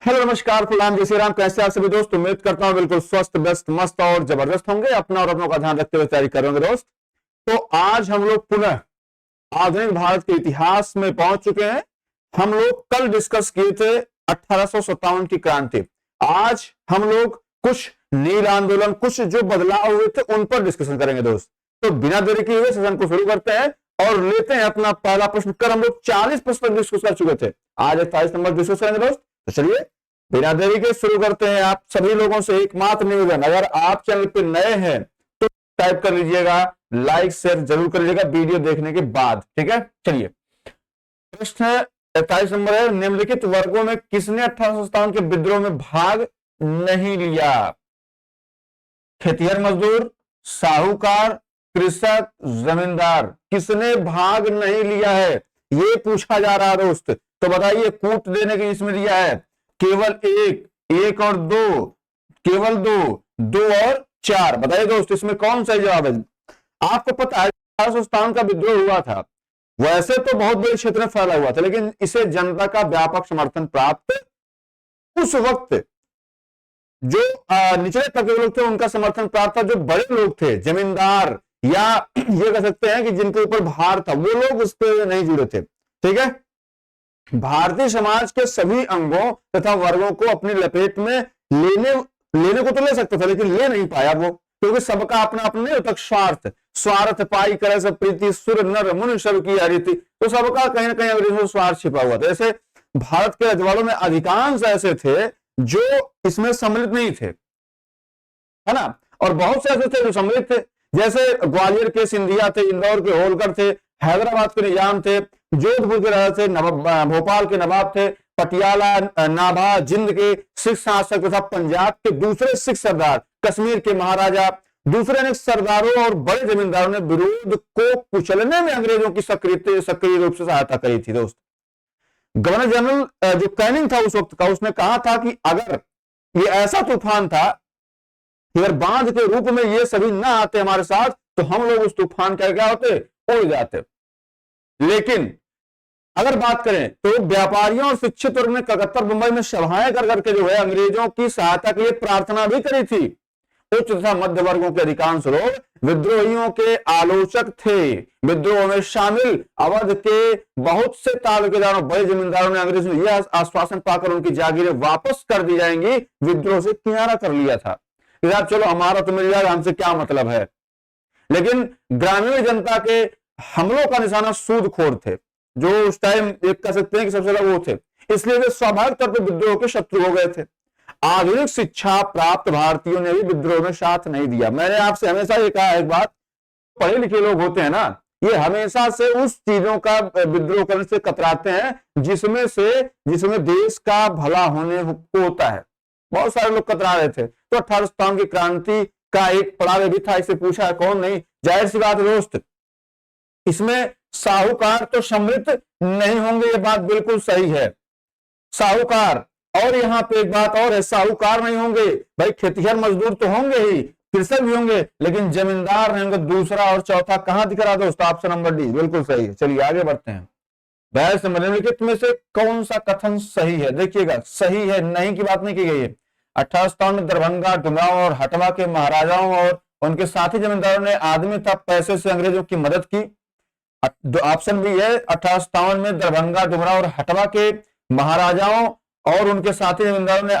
Hello नमस्कार, फुलाम जय श्री राम। कैसे आप सभी दोस्त? उम्मीद करता हूं बिल्कुल स्वस्थ व्यस्त मस्त और जबरदस्त होंगे। अपना और अपनों का ध्यान रखते हुए तैयारी कर रहे होंगे दोस्त। तो आज हम लोग पुनः आधुनिक भारत के इतिहास में पहुंच चुके हैं। हम लोग कल डिस्कस किए थे 1857 की क्रांति। आज हम लोग कुछ नील आंदोलन, कुछ जो बदलाव हुए थे उन पर डिस्कशन करेंगे दोस्त। तो बिना देरी किए हुए सेशन को शुरू करते हैं और लेते हैं अपना पहला प्रश्न। कल हम लोग 40 प्रश्न डिस्कस कर चुके थे, आज 41 नंबर डिस्कस करेंगे दोस्त। तो चलिए बिना देरी के शुरू करते हैं। आप सभी लोगों से एकमात्र निवेदन, अगर आप चैनल पे नए हैं तो टाइप कर लीजिएगा, लाइक शेयर जरूर कर लीजिएगा वीडियो देखने के बाद, ठीक है। चलिए प्रश्न 41 नंबर है, निम्नलिखित वर्गों में किसने 1857 के विद्रोह में भाग नहीं लिया? खेतिहर मजदूर, साहूकार, कृषक, जमींदार, किसने भाग नहीं लिया है ये पूछा जा रहा है दोस्त। तो बताइए, कूट देने के इसमें दिया है केवल एक और दो, केवल दो और चार। बताइए दोस्त इसमें कौन सा जवाब है? आपको पता है 1857 का विद्रोह हुआ था, वैसे तो बहुत बड़े क्षेत्र में फैला हुआ था, लेकिन इसे जनता का व्यापक समर्थन प्राप्त उस वक्त जो निचले तबके के लोग थे उनका समर्थन प्राप्त था। जो बड़े लोग थे, जमींदार या ये कह सकते हैं कि जिनके ऊपर भार था, वो लोग उस पर नहीं जुड़े थे, ठीक है। भारतीय समाज के सभी अंगों तथा वर्गों को अपनी लपेट में लेने को तो ले सकता था, लेकिन ले नहीं पाया वो, क्योंकि सबका अपना अपना नहीं होता। स्वार्थ पाई करे सब प्रीति, सुर नर मुनि सब की हरिति। तो सबका कहीं ना कहीं अंग्रेजों में स्वार्थ छिपा हुआ था। जैसे भारत के रजवाड़ों में अधिकांश ऐसे थे जो इसमें सम्मिलित नहीं थे, है ना, और बहुत से ऐसे थे जो सम्मिलित थे। जैसे ग्वालियर के सिंधिया थे, इंदौर के होलकर थे, हैदराबाद के निजाम थे, जोधपुर के राजा थे, भोपाल के नवाब थे, पटियाला, नाभा, जिंद के सिख शासक तथा पंजाब के दूसरे सिख सरदार, कश्मीर के महाराजा, दूसरे अनेक सरदारों और बड़े जमींदारों ने विरोध को कुचलने में अंग्रेजों की सक्रिय रूप से सहायता करी थी दोस्त। गवर्नर जनरल जो कैनिंग था उस वक्त का, उसने कहा था कि अगर ये ऐसा तूफान था, अगर बांध के रूप में ये सभी ना आते हमारे साथ, तो हम लोग उस तूफान का क्या होते, उड़ जाते। लेकिन अगर बात करें तो व्यापारियों और शिक्षित वर्ग ने कलकत्ता मुंबई में सभाएं कर करके जो है अंग्रेजों की सहायता के लिए प्रार्थना भी करी थी। उच्च तथा मध्य वर्गों के अधिकांश लोग विद्रोहियों के आलोचक थे। विद्रोह में शामिल अवध के बहुत से तालुकेदारों, बड़े जमींदारों ने अंग्रेजों ने यह आश्वासन पाकर उनकी जागीरें वापस कर दी जाएंगी, विद्रोह से किनारा कर लिया था। आप चलो हमारा तो मिल जाएगा, हमसे क्या मतलब है। लेकिन ग्रामीण जनता के हमलों का निशाना सूदखोर थे, जो उस टाइम एक कह सकते हैं कि सबसे ज्यादा वो थे, इसलिए वे स्वाभाविक तौर पर विद्रोह के शत्रु हो गए थे। आधुनिक शिक्षा प्राप्त भारतीयों ने भी विद्रोह में साथ नहीं दिया। मैंने आपसे हमेशा ये कहा एक बात, पढ़े लिखे लोग होते हैं ना, ये हमेशा से उस चीजों का विद्रोह करने से कतराते हैं जिसमें देश का भला होने को होता है। बहुत सारे लोग कतरा रहे थे। तो 1857 की क्रांति का एक पड़ाव भी था, इसे पूछा है कौन नहीं, जाहिर सी बात है दोस्त, इसमें साहूकार तो सम्मिलित नहीं होंगे, ये बात बिल्कुल सही है। साहूकार, और यहां पे एक बात और है, साहूकार नहीं होंगे भाई, खेतिहर मजदूर तो होंगे ही, कृषक भी होंगे, लेकिन जमींदार नहीं होंगे। दूसरा और चौथा कहां दिख रहा दोस्त? ऑप्शन नंबर डी बिल्कुल सही है। चलिए आगे बढ़ते हैं। बहस निम्नलिखित में से कौन सा कथन सही है? देखिएगा, सही है, नहीं की बात नहीं की गई है। 1857 में दरभंगा, डुमरांव और हटवा के महाराजाओं और उनके साथी जमींदारों ने आदमी तथा पैसे से अंग्रेजों की मदद की। ऑप्शन बी है, 1857 में दरभंगा, डुमरांव और हटवा के महाराजाओं और उनके साथी जमींदारों ने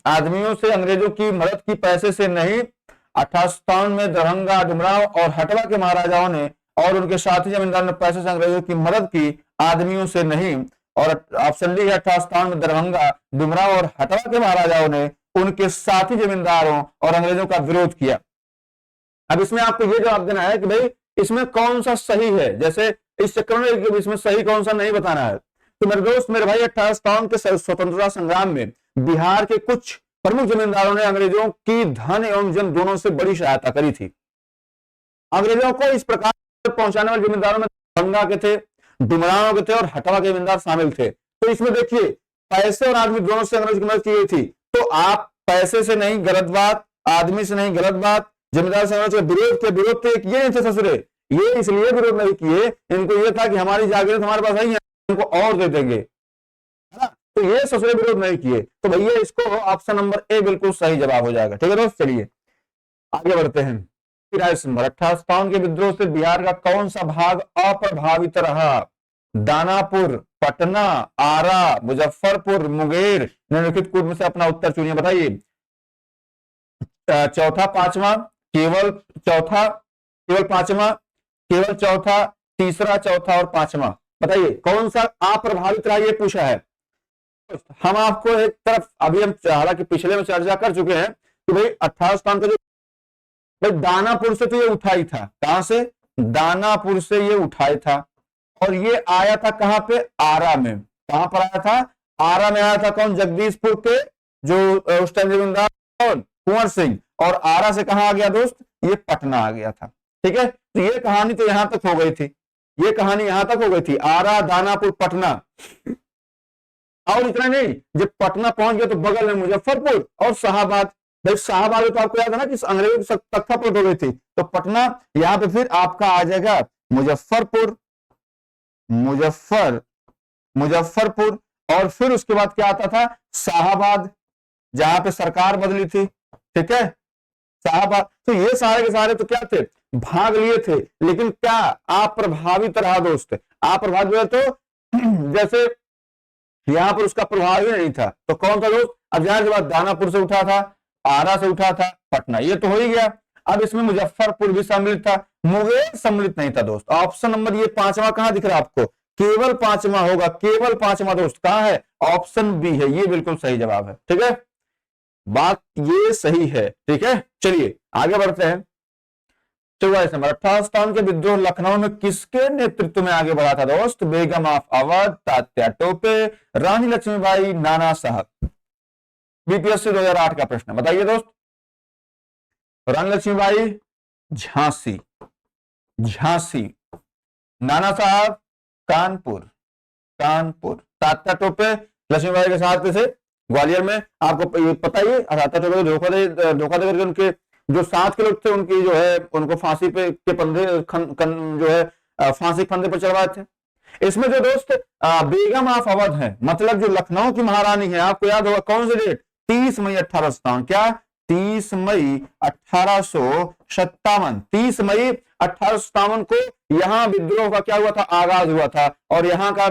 आदमियों से अंग्रेजों की मदद की, पैसे से नहीं। 1857 में दरभंगा, डुमरांव और हटवा के महाराजाओं ने और उनके साथी जमींदारों ने पैसे से अंग्रेजों की मदद की, आदमियों से नहीं। और ऑप्शन डी है, 1857 में दरभंगा, डुमरांव और हटवा के महाराजाओं ने उनके साथी जमींदारों और अंग्रेजों का विरोध किया। अब इसमें आपको यह जवाब देना है कि भाई इसमें कौन सा सही है। जैसे इस चक्कर में इसमें सही कौन सा नहीं बताना है। तो मेरे दोस्त, मेरे भाई, 1857 के स्वतंत्रता संग्राम में बिहार के कुछ प्रमुख जमींदारों ने अंग्रेजों की धन एवं जन दोनों से बड़ी सहायता करी थी। अंग्रेजों को इस प्रकार पहुंचाने वाले जमींदारों में दरभंगा के थे, डुमरांव के थे और हटवा के जमींदार शामिल थे। तो इसमें देखिए, पैसे और आदमी दोनों से अंग्रेज की मदद की गई थी। तो आप पैसे से नहीं, गलत बात, आदमी से नहीं, गलत बात, जमींदार से विरोध तो किए नहीं थे ससुरे। ये इसलिए विरोध नहीं किए, इनको ये था कि हमारी जागीरें हमारे पास आई है, इनको और दे देंगे, है ना। तो ये ससुरे विरोध नहीं किए, तो भैया इसको ऑप्शन नंबर ए बिल्कुल सही जवाब हो जाएगा। ठीक है दोस्त, चलिए आगे बढ़ते हैं। 1857 के विद्रोह से बिहार का कौन सा भाग अप्रभावित रहा? दानापुर, पटना, आरा, मुजफ्फरपुर, मुंगेर। निम्नलिखित कूट में से अपना उत्तर चुनिए, बताइए। चौथा, पांचवा, केवल चौथा, केवल पांचवा, केवल चौथा, तीसरा, चौथा और पांचवा, बताइए कौन सा अप्रभावित रहा, ये पूछा है। हम आपको एक तरफ अभी हम हालांकि पिछले में चर्चा कर चुके हैं कि भाई 1857 का जो भाई दानापुर से तो ये उठाई था, कहां से? दानापुर से ये उठाई था, और ये आया था कहां पे? आरा में। कहां पर आया था? आरा में आया था। कौन? जगदीशपुर के जो उस टाइम जमींदार कौन? कुंवर सिंह। और आरा से कहां आ गया दोस्त? ये पटना आ गया था। ठीक है, तो ये कहानी तो यहां तक हो गई थी, ये कहानी यहां तक हो गई थी, आरा, दानापुर, पटना। और इतना नहीं, जब पटना पहुंच गया तो बगल में मुजफ्फरपुर और शाहाबाद। भाई शाहाबाद तो आपको याद है ना कि अंग्रेजों की तख्ता पलट हो गई थी, तो पटना यहां पे फिर आपका आ जाएगा मुजफ्फरपुर, मुजफ्फरपुर। और फिर उसके बाद क्या आता था? शाहाबाद, जहां पे सरकार बदली थी। ठीक है, शाहाबाद। तो ये सारे के सारे तो क्या थे? भाग लिए थे, लेकिन क्या अप्रभावित रहा दोस्त? अप्रभावित तो जैसे यहां पर उसका प्रभाव ही नहीं था, तो कौन था दोस्त? अब जाहिर सी बात दानापुर से उठा था, आरा से उठा था, पटना, ये तो हो ही गया। अब इसमें मुजफ्फरपुर भी सम्मिलित था, मुंगेर सम्मिलित नहीं था दोस्त। ऑप्शन नंबर ये पांचवा कहां दिख रहा है आपको? केवल पांचवा होगा, केवल पांचवा दोस्त कहां है? ऑप्शन बी है, ये बिल्कुल सही जवाब है। ठीक है, बात ये सही है। ठीक है, चलिए आगे बढ़ते हैं। 44 नंबर, 1857 के विद्रोह लखनऊ में किसके नेतृत्व में आगे बढ़ा था दोस्त? बेगम ऑफ अवध, तात्या टोपे, रानी लक्ष्मीबाई, नाना साहब। बीपीएससी 2008 का प्रश्न, बताइए दोस्त। रानी लक्ष्मीबाई झांसी, झांसी, नाना साहब कानपुर, कानपुर, तात्या टोपे लक्ष्मीबाई के साथ थे ग्वालियर में। आपको पता ही है, तात्या टोपे धोखा देकर उनके जो साथ के लोग थे उनकी जो है उनको फांसी पे के फंदे जो है फांसी फंदे पर चढ़वाए थे। इसमें जो दोस्त बेगम ऑफ अवध है, मतलब जो लखनऊ की महारानी है, आपको याद होगा कौन सी डेट? 30 मई 1857। क्या? 30 मई 1857। 30 मई 1857 को यहां विद्रोह का क्या हुआ था? आगाज हुआ था, और यहां का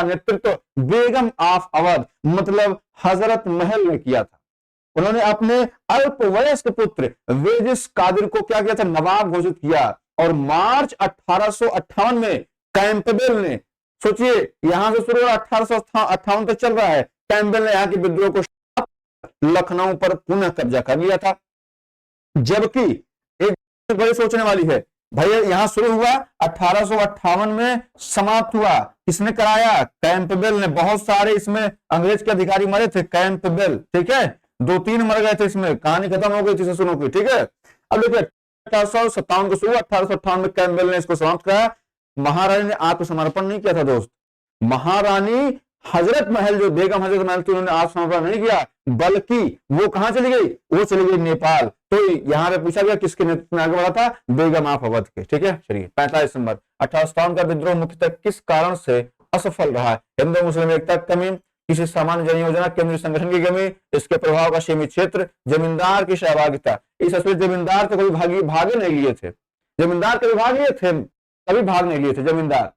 नेतृत्व बेगम ऑफ अवध मतलब हजरत महल ने किया था। उन्होंने अपने अल्पवयस्क पुत्र वेजिस कादिर को क्या किया था? नवाब घोषित किया। और मार्च 1858 में कैंपबेल ने, सोचिए यहां से शुरू 1858 तक चल रहा है, कैंपबेल ने यहां के विद्रोह को लखनऊ पर पुनः कब्जा कर लिया था। जबकि एक बड़ी सोचने वाली है, भैया यहां शुरू हुआ 1858 में समाप्त हुआ, किसने कराया? कैंपबेल ने। बहुत सारे इसमें अंग्रेज के अधिकारी मरे थे, कैंपबेल। ठीक है, 2-3 मर गए थे, इसमें कहानी खत्म हो गई थी ससुरों की। ठीक है, अब देखिए 1857 को शुरू, 1858 में कैंपबेल ने इसको समाप्त कराया। महारानी ने आत्मसमर्पण नहीं किया था दोस्त। महारानी हजरत महल, जो बेगम हजरत महल थी, उन्होंने आत्मसमर्पण नहीं किया, बल्कि वो कहां चली गई? वो चली गई नेपाल। तो यहां पे पूछा गया किसके नेतृत्व में आगे बढ़ा था? बेगम ऑफ अवध के। ठीक है, चलिए 45 नंबर, 1857 का विद्रोह मुख्यतः किस कारण से असफल रहा? हिंदू मुस्लिम एकता की कमी, किसी सामान्य जन योजना, केंद्रीय संगठन की कमी, इसके प्रभाव का सीमित क्षेत्र, जमींदार की सहभागिता। इस असली जमींदार के कोई भाग नहीं लिए थे, जमींदार के भाग लिए थे, कभी भाग नहीं लिए थे जमींदार।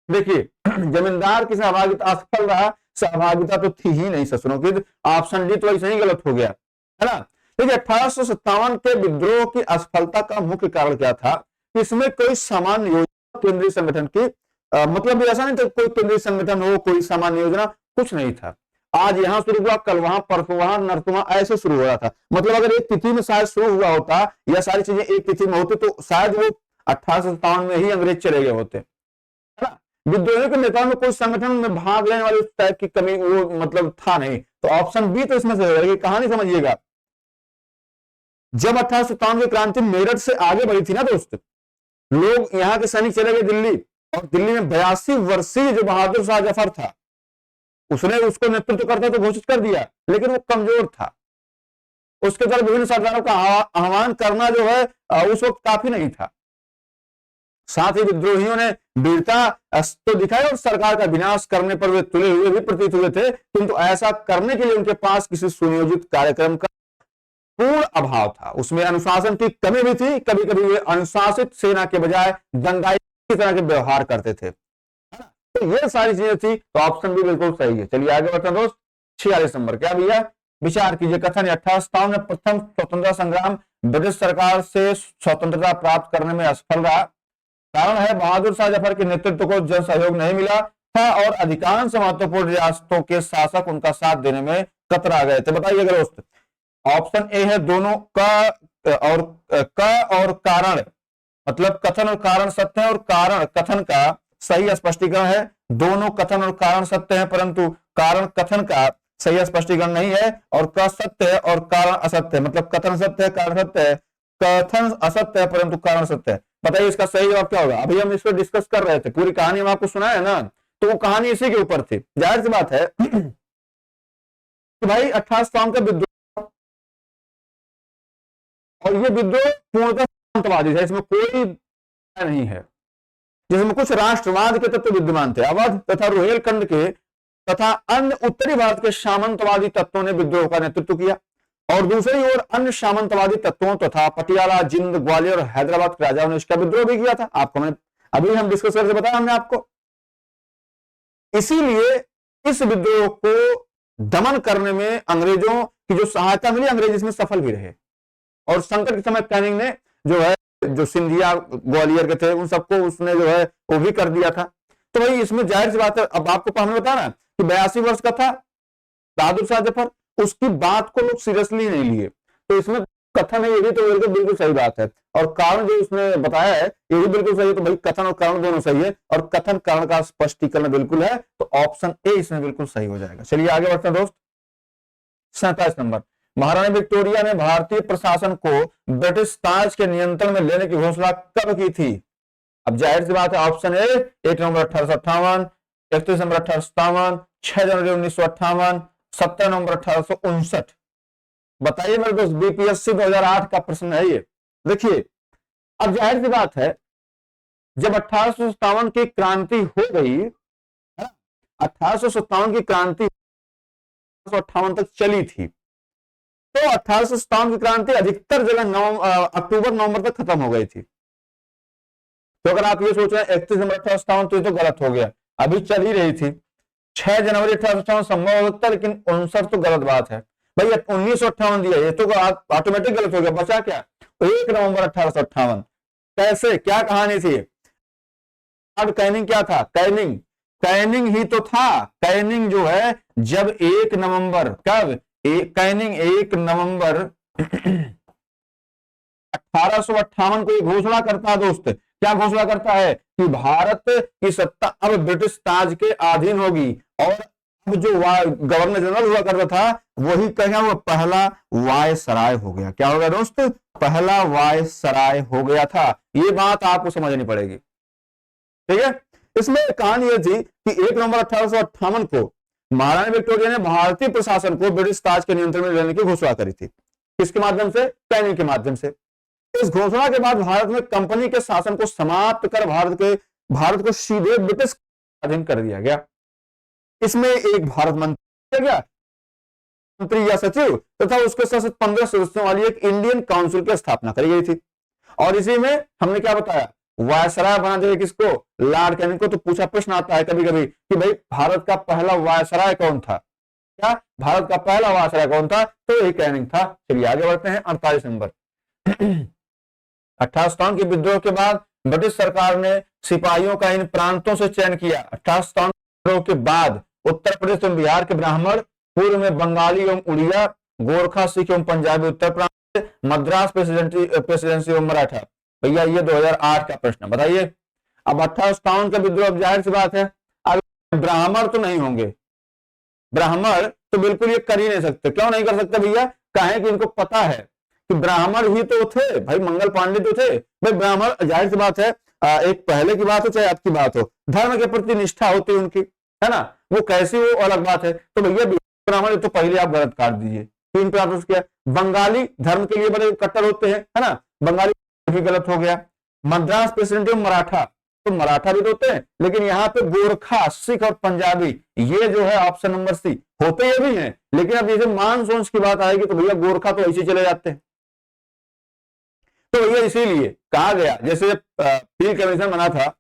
देखिए जमींदार की सहभागिता असफल रहा, सहभागिता तो थी ही नहीं ससुरों की। ऑप्शन डी तो ऐसे ही गलत हो गया, है ना। देखिए 1857 के विद्रोह की असफलता का मुख्य कारण क्या था? इसमें कोई सामान्य योजना, केंद्रीय संगठन की मतलब ऐसा नहीं था कोई केंद्रीय संगठन हो, कोई सामान्य योजना, कुछ नहीं था। आज यहां शुरू हुआ, कल वहां, परसों वहां, नरसों ऐसे शुरू हो रहा था। मतलब अगर एक तिथि में शायद शुरू हुआ होता या सारी चीजें एक तिथि में होती तो शायद वो 1857 में ही अंग्रेज चले गए होते। विद्रोहियों के नेताओं में कोई संगठन में भाग लेने वाले उस टाइप की कमी वो मतलब था नहीं। तो ऑप्शन बी तो इसमें से होगा। कहानी समझिएगा, जब 1857 की क्रांति मेरठ से आगे बढ़ी थी ना दोस्त, लोग यहाँ के सैनिक चले गए दिल्ली, और दिल्ली में 82 वर्षीय जो बहादुर शाह जफर था, उसने उसको नेतृत्व करता तो घोषित कर दिया, लेकिन वो कमजोर था। उसके तरफ विभिन्न सरदारों का आह्वान करना जो है उस वक्त काफी नहीं था। साथ ही विद्रोहियों ने वीरता तो दिखाई और सरकार का विनाश करने पर वे तुले हुए भी प्रतीत हुए थे, किंतु ऐसा करने के लिए उनके पास किसी सुनियोजित कार्यक्रम का पूर्ण अभाव था। उसमें अनुशासन की कमी भी थी, कभी कभी वे अनुशासित सेना के बजाय दंगाई की तरह के व्यवहार करते थे। तो ये सारी चीजें थी, तो ऑप्शन भी बिल्कुल सही है। चलिए आगे बढ़ते हैं दोस्त। 46 नंबर क्या भैया, विचार कीजिए। कथन 1857 में प्रथम स्वतंत्रता संग्राम ब्रिटिश सरकार से स्वतंत्रता प्राप्त करने में असफल रहा। कारण है बहादुर शाह जफर के नेतृत्व को जन सहयोग नहीं मिला था और अधिकांश महत्वपूर्ण रियासतों के शासक उनका साथ देने में कतरा गए थे। बताइए दोस्त, ऑप्शन ए है दोनों का और कारण, मतलब कथन और कारण सत्य है और कारण कथन का सही स्पष्टीकरण है। दोनों कथन और कारण सत्य है परंतु कारण कथन का सही स्पष्टीकरण नहीं है, और क सत्य है और कारण असत्य है, मतलब कथन सत्य है कारण सत्य है, कथन असत्य है परंतु कारण सत्य है। बताइए इसका सही जवाब क्या होगा। अभी हम इस पर डिस्कस कर रहे थे, पूरी कहानी हम आपको सुनाया ना, तो वो कहानी इसी के ऊपर थी। जाहिर सी बात है कि भाई 1857 का विद्रोह, और ये विद्रोह पूर्णतः शांतवादी है, इसमें कोई नहीं है, जिसमें कुछ राष्ट्रवाद के तत्व विद्यमान थे। अवध तथा रोहेलखंड के तथा अन्य उत्तरी भारत के सामंतवादी तत्वों ने विद्रोह का नेतृत्व किया, और दूसरी ओर अन्य सामंतवादी तत्वों तथा पटियाला, जिंद, ग्वालियर और हैदराबाद के राजाओं ने इसका विद्रोह भी किया था। आपको मैंने अभी हम डिस्कस करके बताया हमने आपको। इसीलिए इस विद्रोह को दमन करने में अंग्रेजों की जो सहायता मिली, अंग्रेज इसमें सफल भी रहे, और संकट के समय कैनिंग ने जो है, जो सिंधिया ग्वालियर के थे उन सबको उसने जो है वो भी कर दिया था। तो भाई इसमें जाहिर सी बात है, अब आपको हमने बताया ना कि 82 वर्ष का था बहादुर शाह जफर, उसकी बात को लोग सीरियसली नहीं लिए, तो इसमें कथन है ये भी तो बिल्कुल सही बात है, और कारण जो उसने बताया है ये भी बिल्कुल सही है। तो भाई कथन और कारण दोनों सही है, और कथन कारण का स्पष्टीकरण बिल्कुल है, तो ऑप्शन ए इसमें बिल्कुल सही हो जाएगा। चलिए आगे बढ़ते हैं दोस्त। 47 नंबर, महारानी विक्टोरिया ने भारतीय प्रशासन को ब्रिटिश ताज के नियंत्रण में लेने की घोषणा कब की थी। अब जाहिर सी बात है ऑप्शन ए 1 नवंबर 1858, 31 नवंबर 1857, 6 जनवरी 1958, 17 नवंबर 1859। बताइए मेरे दोस्त, बीपीएससी 2008 का प्रश्न है ये। देखिए अब जाहिर सी बात है, जब 1857 की क्रांति हो गई, 1857 की क्रांति 1858 तक चली थी, तो 1857 की क्रांति अधिकतर जगह अक्टूबर नवंबर तक खत्म हो गई थी। तो अगर आप ये सोच रहे हैं 31 नवंबर 1857 तो ये तो गलत हो गया, अभी चल ही रही थी। 6 जनवरी 1858 संभव हो सकता है, लेकिन 59 तो गलत बात है भाई। 1958 दिया, ये तो ऑटोमेटिक गलत हो गया, बचा क्या 1 नवंबर 1858। कैसे, क्या कहानी थी। अब कैनिंग क्या था, कैनिंग ही तो था। कैनिंग जो है जब 1 नवंबर, कब कैनिंग 1 नवंबर 1858 को घोषणा करता है दोस्त। क्या घोषणा करता है कि भारत की सत्ता अब ब्रिटिश ताज के अधीन होगी, और अब जो गवर्नर जनरल हुआ करता था वही कहेगा वो पहला वायसराय हो गया। क्या हो गया दोस्त, पहला वायसराय हो गया था। ये बात आपको समझनी पड़ेगी, ठीक है। इसमें कहानी ये थी कि 1 नवंबर 1858 को महारानी विक्टोरिया ने भारतीय प्रशासन को ब्रिटिश ताज के नियंत्रण में लेने की घोषणा करी थी। किसके माध्यम से, कैनिंग के माध्यम से। इस घोषणा के बाद भारत में कंपनी के शासन को समाप्त कर भारत को सीधे ब्रिटिश अधीन कर दिया गया। इसमें एक भारत मंत्री या सचिव तथा उसके साथ 15 सदस्यों वाली एक इंडियन काउंसिल की स्थापना करी गई थी, और इसी में हमने क्या बताया, वायसराय बना दिया किसको, लॉर्ड कैनिंग को। तो पूछा प्रश्न आता है कभी कभी कि भाई भारत का पहला वायसराय कौन था, क्या भारत का पहला वायसराय कौन था, तो यही कैनिंग था। चलिए आगे बढ़ते हैं। 48 नंबर 1857 के विद्रोह के बाद ब्रिटिश सरकार ने सिपाहियों का इन प्रांतों से चयन किया। 1857 विद्रोह के बाद उत्तर प्रदेश एवं बिहार के ब्राह्मण, पूर्व में बंगाली एवं उड़िया, गोरखा, सिख एवं पंजाबी उत्तर प्रांत, मद्रास प्रेसिडेंसी एवं मराठा। भैया ये 2008 का प्रश्न, बताइए। अब 1857 का विद्रोह, जाहिर सी बात है अब ब्राह्मण तो नहीं होंगे, ब्राह्मण तो बिल्कुल ये कर ही नहीं सकते। क्यों नहीं कर सकते भैया, कहें कि इनको पता है कि ब्राह्मण ही तो थे भाई, मंगल पांडे तो थे भाई ब्राह्मण। जाहिर सी बात है, एक पहले की बात हो चाहे आज की बात हो, धर्म के प्रति निष्ठा होती है उनकी, है ना, वो कैसी वो अलग बात है। तो भैया ब्राह्मण तो पहले आप गलत काट दीजिए। तीन पे आप क्या, बंगाली धर्म के लिए बड़े कट्टर होते हैं, है ना, बंगाली भी गलत हो गया। मद्रास प्रेसिडेंसी मराठा, तो मराठा भी तो होते हैं, लेकिन यहाँ पे गोरखा, सिख और पंजाबी, ये जो है ऑप्शन नंबर सी, होते ये भी हैं, लेकिन अब जैसे मानसून की बात आएगी तो भैया गोरखा तो ऐसे चले जाते हैं। तो भैया इसीलिए कहा गया, जैसे पील कमीशन बना था,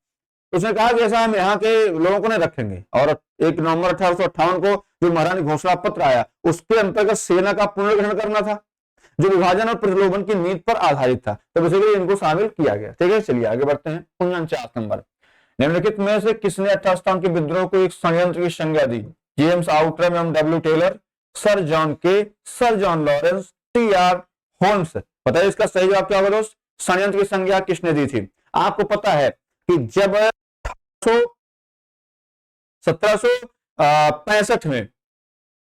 उसने कहा कि ऐसा हम यहाँ के लोगों को नहीं रखेंगे, और 1 नवंबर 1858 को जो महारानी घोषणा पत्र आया, उसके अंतर्गत सेना का पुनर्गठन करना था, जो विभाजन और प्रलोभन की नीति पर आधारित था, तो इसलिए इनको शामिल किया गया। ठीक है, चलिए आगे बढ़ते हैं। 49 नंबर, निम्नलिखित में से किसने 1857 के विद्रोह को एक षड्यंत्र की संज्ञा दी? जेम्स आउट्रम एवं W Taylor, sir John K, sir John Lawrence, T R Holmes. बताइए इसका सही जवाब क्या होगा दोस्त? षड्यंत्र की संज्ञा किसने दी थी? आपको पता है कि जब 1765 में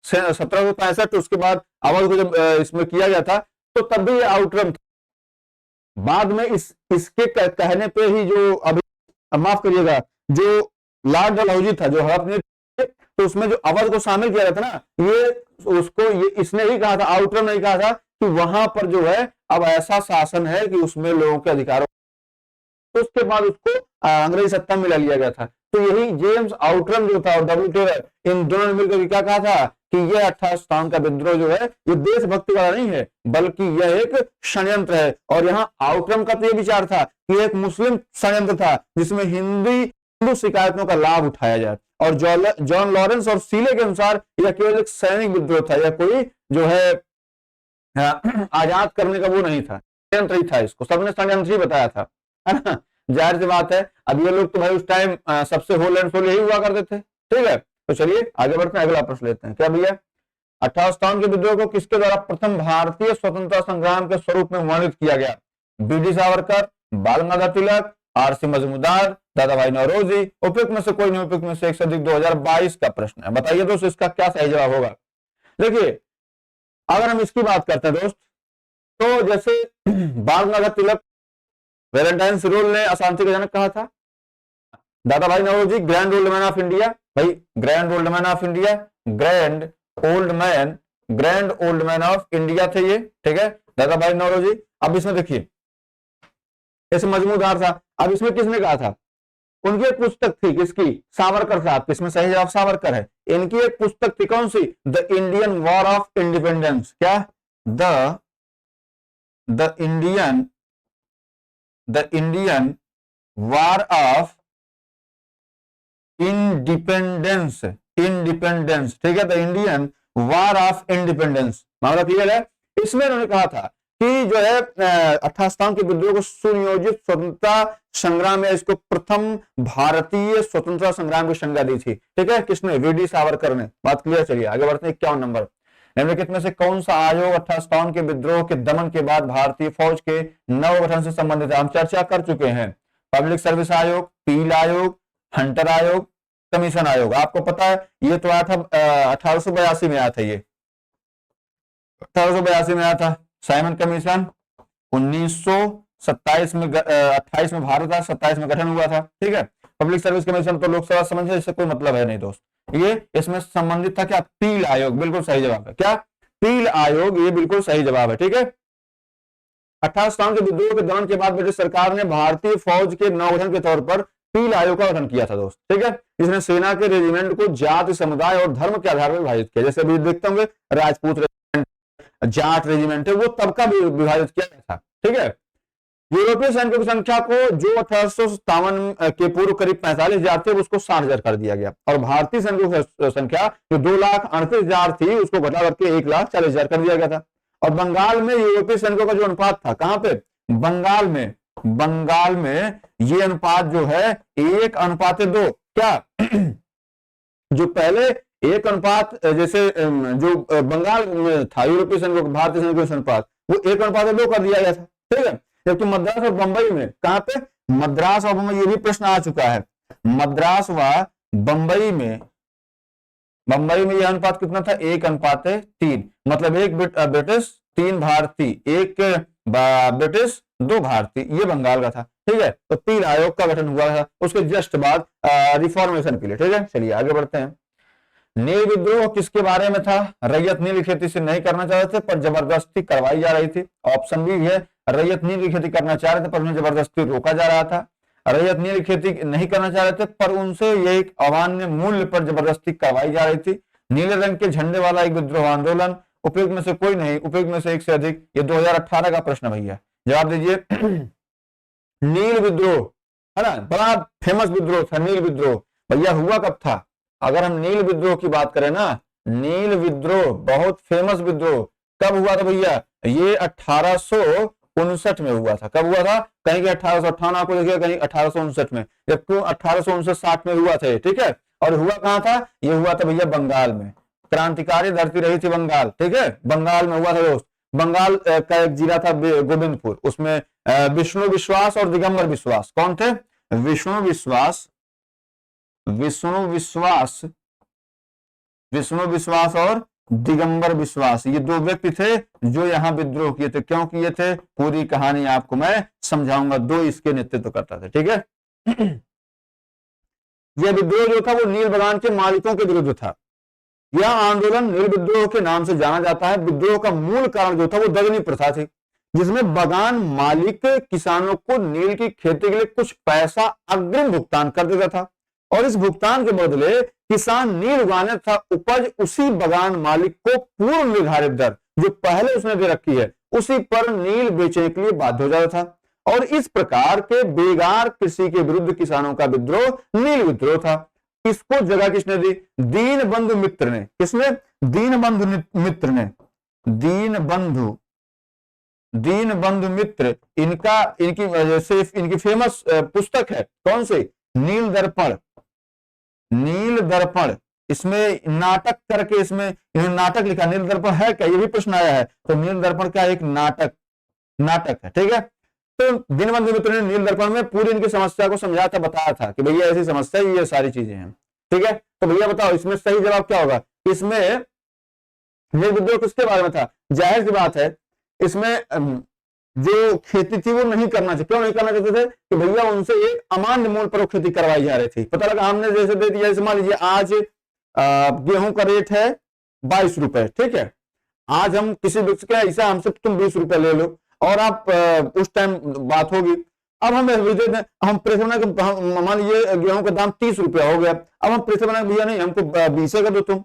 1765 उसके बाद अवध को जब इसमें किया गया था, तो तब भी आउटरम था। बाद में इसके कहने पे ही जो अभी, माफ करिएगा, जो लॉर्ड डलहौजी था जो अपने, तो उसमें जो अवध को शामिल किया गया था ना, ये उसको ये इसने ही कहा था, आउटरम ने कहा था कि वहां पर जो है अब ऐसा शासन है कि उसमें लोगों के अधिकारों, तो उसके बाद उसको अंग्रेजी सत्ता में ला लिया गया था। तो यही जेम्स आउटरम जो था और डब्ल्यू टेलर, इन दोनों ने मिलकर क्या कहा था कि यह 1857 का विद्रोह जो है ये देशभक्ति वाला नहीं है, बल्कि यह एक षड्यंत्र है। और यहाँ आउटरम का तो यह विचार था कि एक मुस्लिम षड्यंत्र था जिसमें हिंदू शिकायतों का लाभ उठाया जाए, और जॉन लॉरेंस और सीले के अनुसार यह केवल एक सैनिक विद्रोह था, यह कोई जो है आजाद करने का वो नहीं था, षड्यंत्र ही था, इसको सबने षड्यंत्र ही बताया था, है ना। जाहिर सी बात है, अब ये लोग तो भाई उस टाइम सबसे होल एंड सोल यही हुआ करते थे। ठीक है, तो चलिए आगे बढ़ते हैं, अगला प्रश्न लेते हैं। क्या भैया, 1857 के विद्रोह को किसके द्वारा प्रथम भारतीय स्वतंत्रता संग्राम के स्वरूप में वर्णित किया गया? बी डी सावरकर, बाल गंगाधर तिलक, आर.सी. मजूमदार, दादा भाई नौरोजी, उपयुक्त में से कोई नहीं, उपयुक्त में से एक से अधिक। 2022 का प्रश्न है, बताइए दोस्त इसका क्या सही जवाब होगा? देखिए, अगर हम इसकी बात करते हैं दोस्त, तो जैसे बाल गंगाधर तिलक वैलेंटाइन रोल ने अशांति का जनक कहा था, Dadabhai Naoroji grand old man of India, भाई grand old man of India, grand old man of India थे ये। ठीक है, दादा भाई नौरोजी। अब इसमें देखिए, ऐसे मजमूदार था, अब इसमें किसने कहा था? उनकी एक पुस्तक थी, किसकी? सावरकर साहब। इसमें सही जवाब सावरकर है। इनकी एक पुस्तक थी, कौन सी? The Indian war of independence. क्या? The Indian war of independence. ठीक है, the Indian war of independence, मामला क्लियर है। इसमें उन्होंने कहा था कि जो है 1857 के विद्रोह को सुनियोजित स्वतंत्रता संग्राम, या इसको प्रथम भारतीय स्वतंत्रता संग्राम की संज्ञा दी थी। ठीक है, किसने? वी.डी. सावरकर ने। बात क्लियर। चलिए आगे बढ़ते हैं। 51 नंबर, निम्नलिखित में से कौन सा आयोग 1857 के विद्रोह के दमन के बाद भारतीय फौज के नवगठन से संबंधित है? हम चर्चा कर चुके हैं। पब्लिक सर्विस आयोग, पील आयोग, हंटर आयोग, कमीशन आयोग। आपको पता है ये तो आया था 1882 में आया था, ये 1882 में आया था। साइमन कमीशन 1927 में 28 में भारत था, 27 में गठन हुआ था। ठीक है, पब्लिक सर्विस कमीशन तो लोकसभा समझ है, इससे कोई मतलब है नहीं दोस्त। ये इसमें संबंधित था क्या? पील आयोग। बिल्कुल सही जवाब है। क्या? पील आयोग, ये बिल्कुल सही जवाब है। ठीक है, 1857 के विद्रोह के दमन के बाद ब्रिटिश सरकार ने भारतीय फौज के नवगठन के तौर पर पील आयोग का गठन किया था दोस्त। ठीक है, इसने सेना के रेजिमेंट को जाति, समुदाय और धर्म के आधार पर विभाजित किया। जैसे अभी देखते होंगे राजपूत रेजिमेंट, जाट रेजिमेंट है, वो तब का विभाजित किया गया था। ठीक है, यूरोपीय सैनिकों की संख्या को जो 1857 के पूर्व करीब 45,000 थे, उसको 60,000 कर दिया गया, और भारतीय सैनिकों की संख्या जो 2,38,000 थी, उसको घटा करके 1,40,000 कर दिया गया था। और बंगाल में यूरोपीय सैनिकों का जो अनुपात था, कहां पे? बंगाल में ये अनुपात जो है 1:2। क्या? जो पहले 1 जैसे जो बंगाल में था यूरोपीय सैनिकों, भारतीय सैनिकों का अनुपात, वो 1:2 कर दिया गया था। ठीक है, जबकि मद्रास और बंबई में, कहां पे? मद्रास और बंबई, ये भी प्रश्न आ चुका है। मद्रास व बंबई में यह अनुपात कितना था? 1:3, मतलब 1 ब्रिटिश 3 भारतीय, 1 ब्रिटिश 2 भारतीय, ये बंगाल का था। ठीक है, तो पील आयोग का गठन हुआ था उसके जस्ट बाद रिफॉर्मेशन के लिए। ठीक है, चलिए आगे बढ़ते हैं। नील विद्रोह किसके बारे में था? रैयत नील खेती से नहीं करना चाहते थे, पर जबरदस्ती करवाई जा रही थी। ऑप्शन बी है रैयत नील की खेती करना चाह रहे थे पर उन्हें जबरदस्ती रोका जा रहा था। रैयत नील की खेती नहीं करना चाह रहे थे पर उनसे ये एक अमान्य मूल्य पर जबरदस्ती करवाई जा रही थी। नीले रंग के झंडे वाला एक विद्रोह आंदोलन, उपयुक्त में से कोई नहीं, उपयुक्त में से एक से अधिक। ये 2018 का प्रश्न भैया, जवाब दीजिए। नील विद्रोह है ना, बड़ा फेमस विद्रोह था नील विद्रोह। भैया हुआ कब था? अगर हम नील विद्रोह की बात करें ना, नील विद्रोह बहुत फेमस विद्रोह कब हुआ था भैया? ये 1859 में हुआ था। कब हुआ था? कहीं के 1858 आपको देखिए, कहीं 1859 में, जबकि 1859-60 में हुआ था, ठीक है। और हुआ कहां था? ये हुआ था भैया बंगाल में। क्रांतिकारी धरती रही थी बंगाल, ठीक है, बंगाल में हुआ था दोस्त। बंगाल का एक जिला था गोविंदपुर, उसमें विष्णु विश्वास और दिगंबर विश्वास कौन थे? विष्णु विश्वास, विष्णु विश्वास, विष्णु विश्वास और दिगंबर विश्वास, ये दो व्यक्ति थे जो यहां विद्रोह किए थे। क्यों किए थे? पूरी कहानी आपको मैं समझाऊंगा। दो इसके नेतृत्व करता था, ठीक है। यह विद्रोह जो था वो नील बगान के मालिकों के विरुद्ध था। यह आंदोलन नील विद्रोह के नाम से जाना जाता है। विद्रोह का मूल कारण जो था वो दगनी प्रथा थी, जिसमें बगान मालिक किसानों को नील की खेती के लिए कुछ पैसा अग्रिम भुगतान कर देता था और इस भुगतान के बदले किसान नील उगाने तथा उपज उसी बगान मालिक को पूर्व निर्धारित दर जो पहले उसने दे रखी है उसी पर नील बेचने के लिए बाध्य हो जाता था। और इस प्रकार के बेगार कृषि के विरुद्ध किसानों का विद्रोह नील विद्रोह था। इसको जगह किसने दी? दीनबंधु मित्र ने। किसने? दीनबंधु मित्र ने। दीनबंधु मित्र, इनकी फेमस पुस्तक है कौन सी? नील दर्पण। नील दर्पण, इसमें नाटक करके इसमें इन्होंने नाटक लिखा। नील दर्पण है क्या? ये भी प्रश्न आया है। तो नील दर्पण का एक नाटक है, ठीक है। तो दीनबंधु मित्र ने नील दर्पण में पूरी इनकी समस्या को समझा था, बताया था कि भैया ऐसी समस्या, ये सारी चीजें हैं, ठीक है। तो भैया बताओ इसमें सही जवाब क्या होगा? इसमें नील विद्रोह किसके बारे में था? जाहिर सी बात है इसमें जो खेती थी वो नहीं करना चाहिए। क्यों नहीं करना चाहते थे? कि भैया उनसे एक अमान्य मूल्य पर वो खेती करवाई जा रही थी। पता लगा हमने जैसे दे दिया, जैसे मान लीजिए आज गेहूं का रेट है 22 रुपए, ठीक है। आज हम किसी व्यक्ति का ऐसा हमसे तुम 20 रुपए ले लो और आप उस टाइम बात होगी। अब हम हम प्रेशर बना, मान लीजिए गेहूं का दाम 30 रुपया हो गया। अब हम प्रेशर बना भैया नहीं हमको 20 का दो, तुम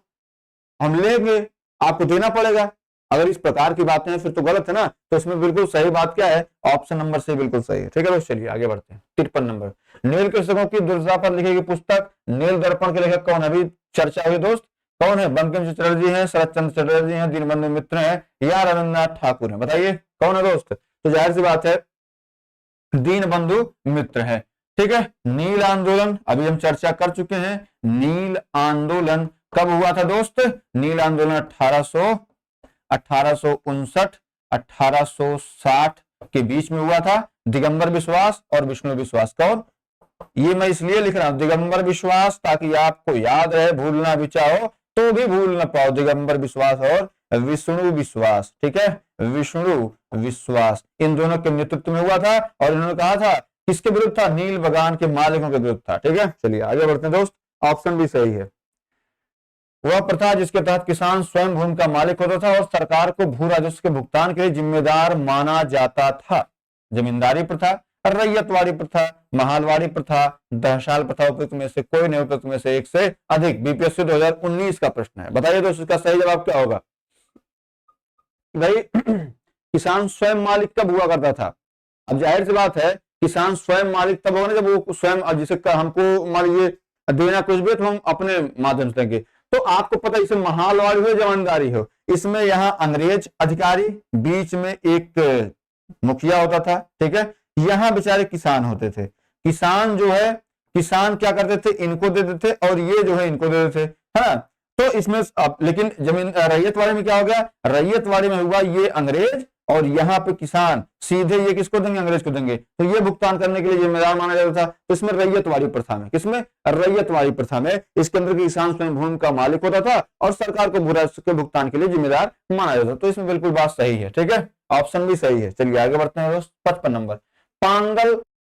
हम लेंगे, आपको देना पड़ेगा। अगर इस प्रकार की बातें हैं फिर तो गलत है ना। तो इसमें बिल्कुल सही बात क्या है? ऑप्शन नंबर से बिल्कुल सही है, ठीक है। चलिए आगे बढ़ते हैं। 53 नंबर, नील कृषकों की दुर्दशा पर लिखी गई पुस्तक नील दर्पण के लेखक कौन है? अभी चर्चा हुई दोस्त, कौन है? बंकिम चंद्र चटर्जी है, शरद चंद्र चटर्जी है, दीनबंधु मित्र है या रविन्द्रनाथ ठाकुर है? बताइए कौन है दोस्त? तो जाहिर सी बात है दीनबंधु मित्र है, ठीक है। नील आंदोलन अभी हम चर्चा कर चुके हैं। नील आंदोलन कब हुआ था दोस्त? नील आंदोलन 1859 1860 के बीच में हुआ था। दिगंबर विश्वास और विष्णु विश्वास कौन? ये मैं इसलिए लिख रहा हूं दिगंबर विश्वास ताकि आपको याद रहे, भूलना भी चाहो तो भी भूल ना पाओ। दिगंबर विश्वास और विष्णु विश्वास, ठीक है, विष्णु विश्वास, इन दोनों के नेतृत्व में हुआ था। और इन्होंने कहा था किसके विरुद्ध था? नील बगान के मालिकों के विरुद्ध था, ठीक है। चलिए आगे बढ़ते हैं दोस्त, ऑप्शन भी सही है। वह प्रथा जिसके तहत किसान स्वयं भूमि का मालिक होता था और सरकार को भू राजस्व के भुगतान के लिए जिम्मेदार माना जाता था। जमींदारी प्रथा, रैयतवाड़ी प्रथा, महालवाड़ी प्रथा, दहसाल प्रथा, उपयुक्त में से कोई नहीं, उपयुक्त में से एक से अधिक। बीपीएससी 2019 का प्रश्न है। बताइए दोस्तों इसका सही जवाब क्या होगा? भाई किसान स्वयं मालिक कब हुआ करता था? अब जाहिर सी बात है किसान स्वयं मालिक तब होगा जब वो स्वयं, जिसे हमको मान लीजिए देना कुछ भी तो हम अपने माध्यम से देंगे। तो आपको पता है इसे महालवाड़ी हो जमींदारी हो, इसमें यहाँ अंग्रेज अधिकारी, बीच में एक मुखिया होता था, ठीक है। यहाँ बेचारे किसान होते थे। किसान जो है, किसान क्या करते थे? इनको दे देते और ये जो है इनको दे देते, है ना। तो इसमें लेकिन जमीन रैयतवाड़ी में क्या हो गया? रैयतवाड़ी में हुआ ये अंग्रेज और यहाँ पे किसान, सीधे ये किसको देंगे? अंग्रेज को देंगे। तो ये भुगतान करने के लिए जिम्मेदार माना जाता था। तो इसमें रैयतवाड़ी प्रथा में, किसमें? रैयतवाड़ी प्रथा में इसके अंदर किसान स्वयं भूमि का मालिक होता था और सरकार को भू राजस्व के भुगतान के लिए जिम्मेदार माना जाता था। तो इसमें बिल्कुल बात सही है, ठीक है, ऑप्शन भी सही है। चलिए आगे बढ़ते हैं दोस्त। 55 नंबर,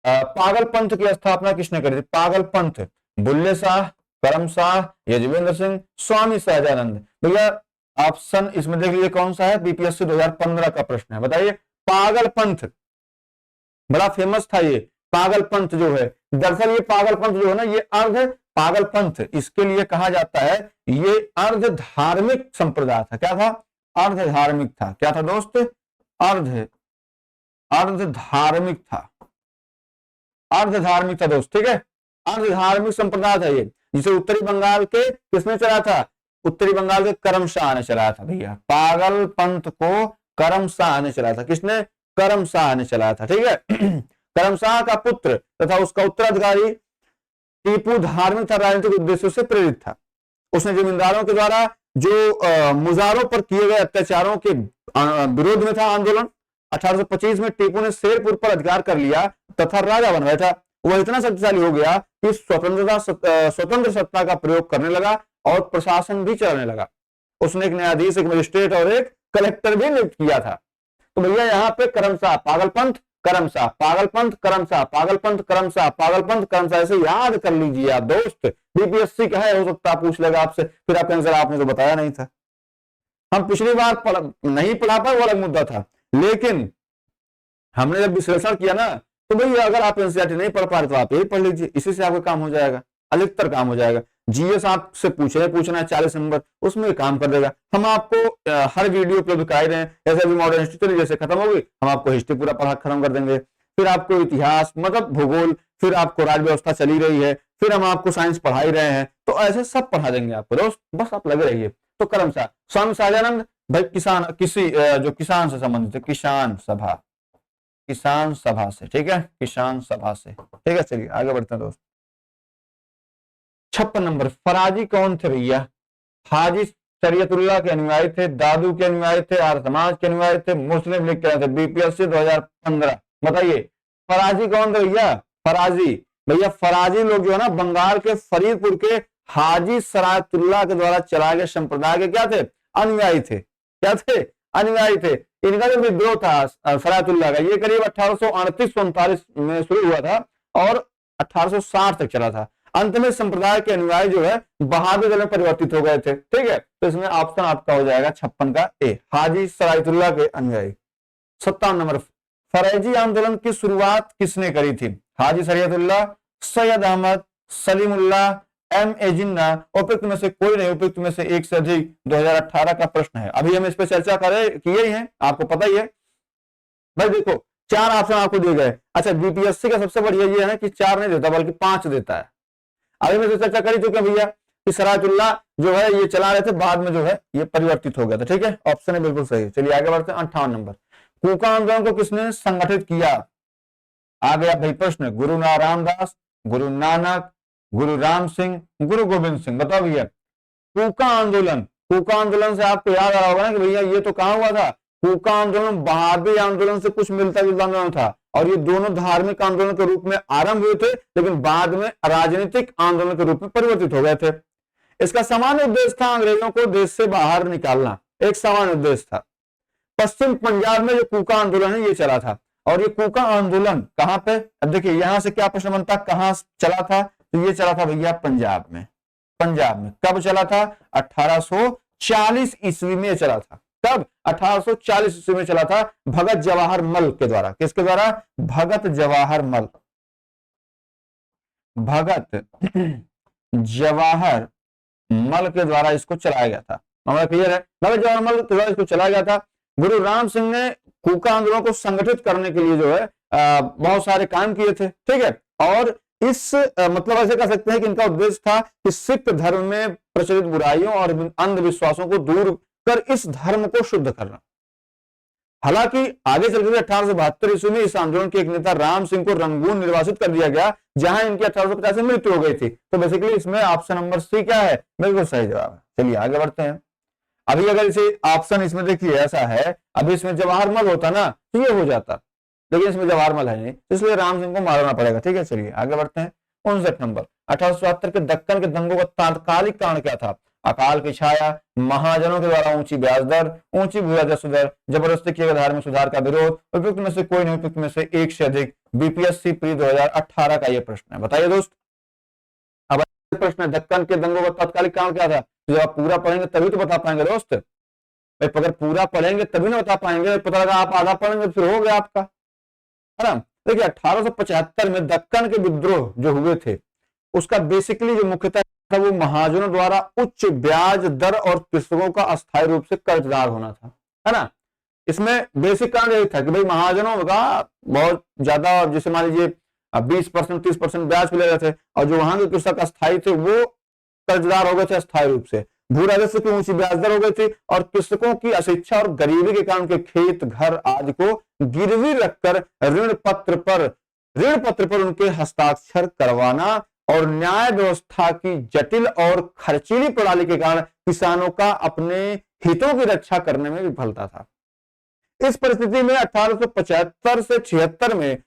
पागल पंथ की स्थापना किसने करी थी? पागल पंथ, बुल्ले शाह, करम शाह, यजुवेंद्र सिंह, स्वामी सहजानंद। भैया ऑप्शन इसमें देख लीजिए कौन सा है? बीपीएससी 2015 का प्रश्न है। बताइए पागलपंथ, बड़ा फेमस था ये पागलपंथ जो है। दरअसल ये पागलपंथ जो है ना, ये अर्ध पागलपंथ इसके लिए कहा जाता है। ये अर्ध धार्मिक संप्रदाय था। क्या था? अर्ध धार्मिक था। क्या था दोस्त? अर्ध धार्मिक था, अर्ध धार्मिक था दोस्त, ठीक है। अर्ध धार्मिक संप्रदाय था ये, जिसे उत्तरी बंगाल के किसने चला था? उत्तरी बंगाल के करमशाह ने चलाया था भैया। पागलपंथ को करमशाह ने चलाया था। किसने? करमशाह ने चलाया था, ठीक है। करमशाह का पुत्र तथा उसका उत्तराधिकारी टीपू धार्मिक था, राजनीतिक उद्देश्यों से प्रेरित था। उसने जमींदारों के द्वारा जो मुजारों पर किए गए अत्याचारों के विरोध में था आंदोलन। 1825 में टीपू ने शेरपुर पर अधिकार कर लिया तथा राजा बन बैठा। वह इतना शक्तिशाली हो गया कि स्वतंत्र सत्ता का प्रयोग करने लगा और प्रशासन भी चलाने लगा। उसने एक न्यायाधीश, एक मजिस्ट्रेट और एक कलेक्टर भी नियुक्त किया था। तो भैया यहाँ पे करमशाह पागलपंथ, करमशाह पागलपंथ, करमशाह पागलपंथ, करमशाह पागलपंथ, करमशाह, ऐसे याद कर लीजिए आप दोस्त। बीपीएससी का है, हो सकता है पूछ लेगा आपसे, फिर आप आंसर आपने तो बताया नहीं था। हम पिछली बार नहीं पढ़ा पाए, वो अलग मुद्दा था, लेकिन हमने जब विश्लेषण किया ना, तो भैया अगर आप एनसीईआरटी नहीं पढ़ पा रहे तो आप यही पढ़ लीजिए, इसी से आपका काम हो जाएगा, अधिकतर काम हो जाएगा। जीएस आपसे पूछना है 40 नंबर, उसमें काम कर देगा। हम आपको हर वीडियो पे दिखाई रहे हैं, जैसे अभी मॉडर्न हिस्ट्री जैसे खत्म होगी, हम आपको हिस्ट्री पूरा पढ़ा खत्म कर देंगे, फिर आपको इतिहास मतलब भूगोल, फिर आपको राज्य व्यवस्था चली रही है, फिर हम आपको साइंस पढ़ा ही रहे हैं, तो ऐसे सब पढ़ा देंगे आपको दोस्त, बस आप लगे रहिए। तो करमशाह, स्वामी सहजानंद भाई जो किसान से संबंधित है, किसान सभा से, ठीक है, किसान सभा से, ठीक है। चलिए आगे बढ़ते हैं दोस्त। 56 नंबर, फराजी कौन थे भैया? हाजी शरीयतुल्लाह के अनुयायी थे, दादू के अनुयायी थे, आर्य समाज के अनुयायी थे, मुस्लिम लीग के थे। बीपीएससी 2015, बताइए फराजी कौन थे भैया? फराजी भैया, फराजी लोग जो है ना, बंगाल के फरीदपुर के हाजी शरीयतुल्लाह के द्वारा चलाए गए संप्रदाय के क्या थे? अनुयायी थे। क्या थे? अनुयायी थे। इनका जो विद्रोह था शरीयतुल्लाह का, ये करीब 1838-39 में शुरू हुआ था और 1860 तक चला था। अंत में संप्रदाय के अनुयायी जो है बहादुर दल में परिवर्तित हो गए थे, ठीक है। तो इसमें ऑप्शन आपका हो जाएगा 56 का ए, हाजी शरीयतुल्लाह के अनुयायी। 57 नंबर, फरेजी आंदोलन की शुरुआत किसने करी थी? हाजी शरीयतुल्लाह, सैयद अहमद, सलीमुल्लाह, एम ए जिन्ना, उपयुक्त में से कोई नहीं, उपयुक्त में से एक से अधिक। 2018 का प्रश्न है, अभी हम इस पर चर्चा किए ही हैं, आपको पता ही है भाई। देखो 4 ऑप्शन आपको दिए गए। अच्छा, बीपीएससी का सबसे बढ़िया ये है ना कि 4 नहीं देता बल्कि 5 देता है। अभी मैं तो चर्चा करी चुके भैया कि शरीयतुल्लाह जो है ये चला रहे थे, बाद में जो है ये परिवर्तित हो गया था, ठीक है। ऑप्शन है बिल्कुल सही। चलिए आगे बढ़ते हैं। 58 नंबर, कूका आंदोलन को किसने संगठित किया? आ गया भाई प्रश्न, गुरु रामदास, गुरु नानक, गुरु राम सिंह, गुरु गोविंद सिंह। बताओ भैया, कूका आंदोलन से आपको याद आ रहा होगा ना कि भैया ये तो कहां हुआ था? कूका आंदोलन बहादुरी आंदोलन से कुछ मिलता जुलता आंदोलन था, और ये दोनों धार्मिक आंदोलन के रूप में आरंभ हुए थे, लेकिन बाद में राजनीतिक आंदोलन के रूप में परिवर्तित हो गए थे। इसका सामान्य उद्देश्य था अंग्रेजों को देश से बाहर निकालना, एक सामान्य उद्देश्य था। पश्चिम पंजाब में जो कूका आंदोलन है ये चला था, और ये कूका आंदोलन कहां पे? अब देखिए यहां से क्या प्रश्न बनता, कहां चला था? तो ये चला था भैया पंजाब में। पंजाब में कब चला था? 1840 ईस्वी में चला था। कब? 1840 ईस्वी में चला था, भगत जवाहर मल के द्वारा। किसके द्वारा? भगत जवाहर मल, भगत जवाहर मल के द्वारा इसको चलाया गया था। हमारा क्लियर है? भगत जवाहर मल के द्वारा इसको चलाया गया था। गुरु राम सिंह ने कूका आंदोलन को संगठित करने के लिए जो है बहुत सारे काम किए थे, ठीक है। और इस मतलब ऐसे कह सकते हैं कि इनका उद्देश्य था कि सिख धर्म में प्रचलित बुराइयों और अंधविश्वासों को दूर कर इस धर्म को शुद्ध करना। हालांकि आगे चलकर 1872 ईस्वी में इस आंदोलन के एक नेता राम सिंह को रंगून निर्वासित कर दिया गया, जहां इनकी 1850 में मृत्यु हो गई थी। तो बेसिकली इसमें ऑप्शन नंबर सी क्या है? बिल्कुल सही जवाब है। चलिए आगे बढ़ते हैं। अभी अगर इसे ऑप्शन इसमें देखिए ऐसा है, अभी इसमें जवाहर मल होता ना तो ये हो जाता, लेकिन इसमें जवाहर मल है नहीं, इसलिए राम सिंह को मारना पड़ेगा, ठीक है। चलिए आगे बढ़ते हैं। 59 नंबर, 1874 के दक्कन के दंगों का तात्कालिक कारण क्या था? अकाल की छाया, महाजनों के द्वारा ऊंची ब्याज दर, ऊंची भूराजस्व दर, जबरदस्ती किए गए धार्मिक सुधार का विरोध, उपयुक्त में से कोई नहीं, उपयुक्त में से एक से अधिक। बीपीएससी प्री 2018 का यह प्रश्न है, बताइए दोस्त। अब प्रश्न है, दक्कन के दंगों का तात्कालिक कारण क्या था? तो जब आप पूरा पढ़ेंगे तभी तो बता पाएंगे दोस्त। भाई अगर पूरा पढ़ेंगे तभी ना बता पाएंगे, पता लगा आप आधा पढ़ेंगे फिर हो गया आपका, है ना। देखिए 1875 में दक्कन के विद्रोह जो हुए थे उसका बेसिकली जो मुख्यतः था वो महाजनों द्वारा उच्च ब्याज दर और कृषकों का अस्थायी रूप से कर्जदार होना था, है ना। इसमें बेसिक कारण यही था कि भाई महाजनों का बहुत ज्यादा, जैसे मान लीजिए 20% 30% ब्याज पे ले रहे थे, और जो वहां के कृषक अस्थायी थे वो कर्जदार हो गए थे अस्थायी रूप से, भू राजस्व की ऊंची ब्याज दर हो गई थी, और कृषकों की अशिक्षा और गरीबी के कारण के खेत घर आदि को गिरवी रखकर ऋण पत्र पर उनके हस्ताक्षर करवाना और न्याय व्यवस्था की जटिल और खर्चीली प्रणाली के कारण किसानों का अपने हितों की रक्षा करने में विफलता था। इस परिस्थिति में 1875 से 76 में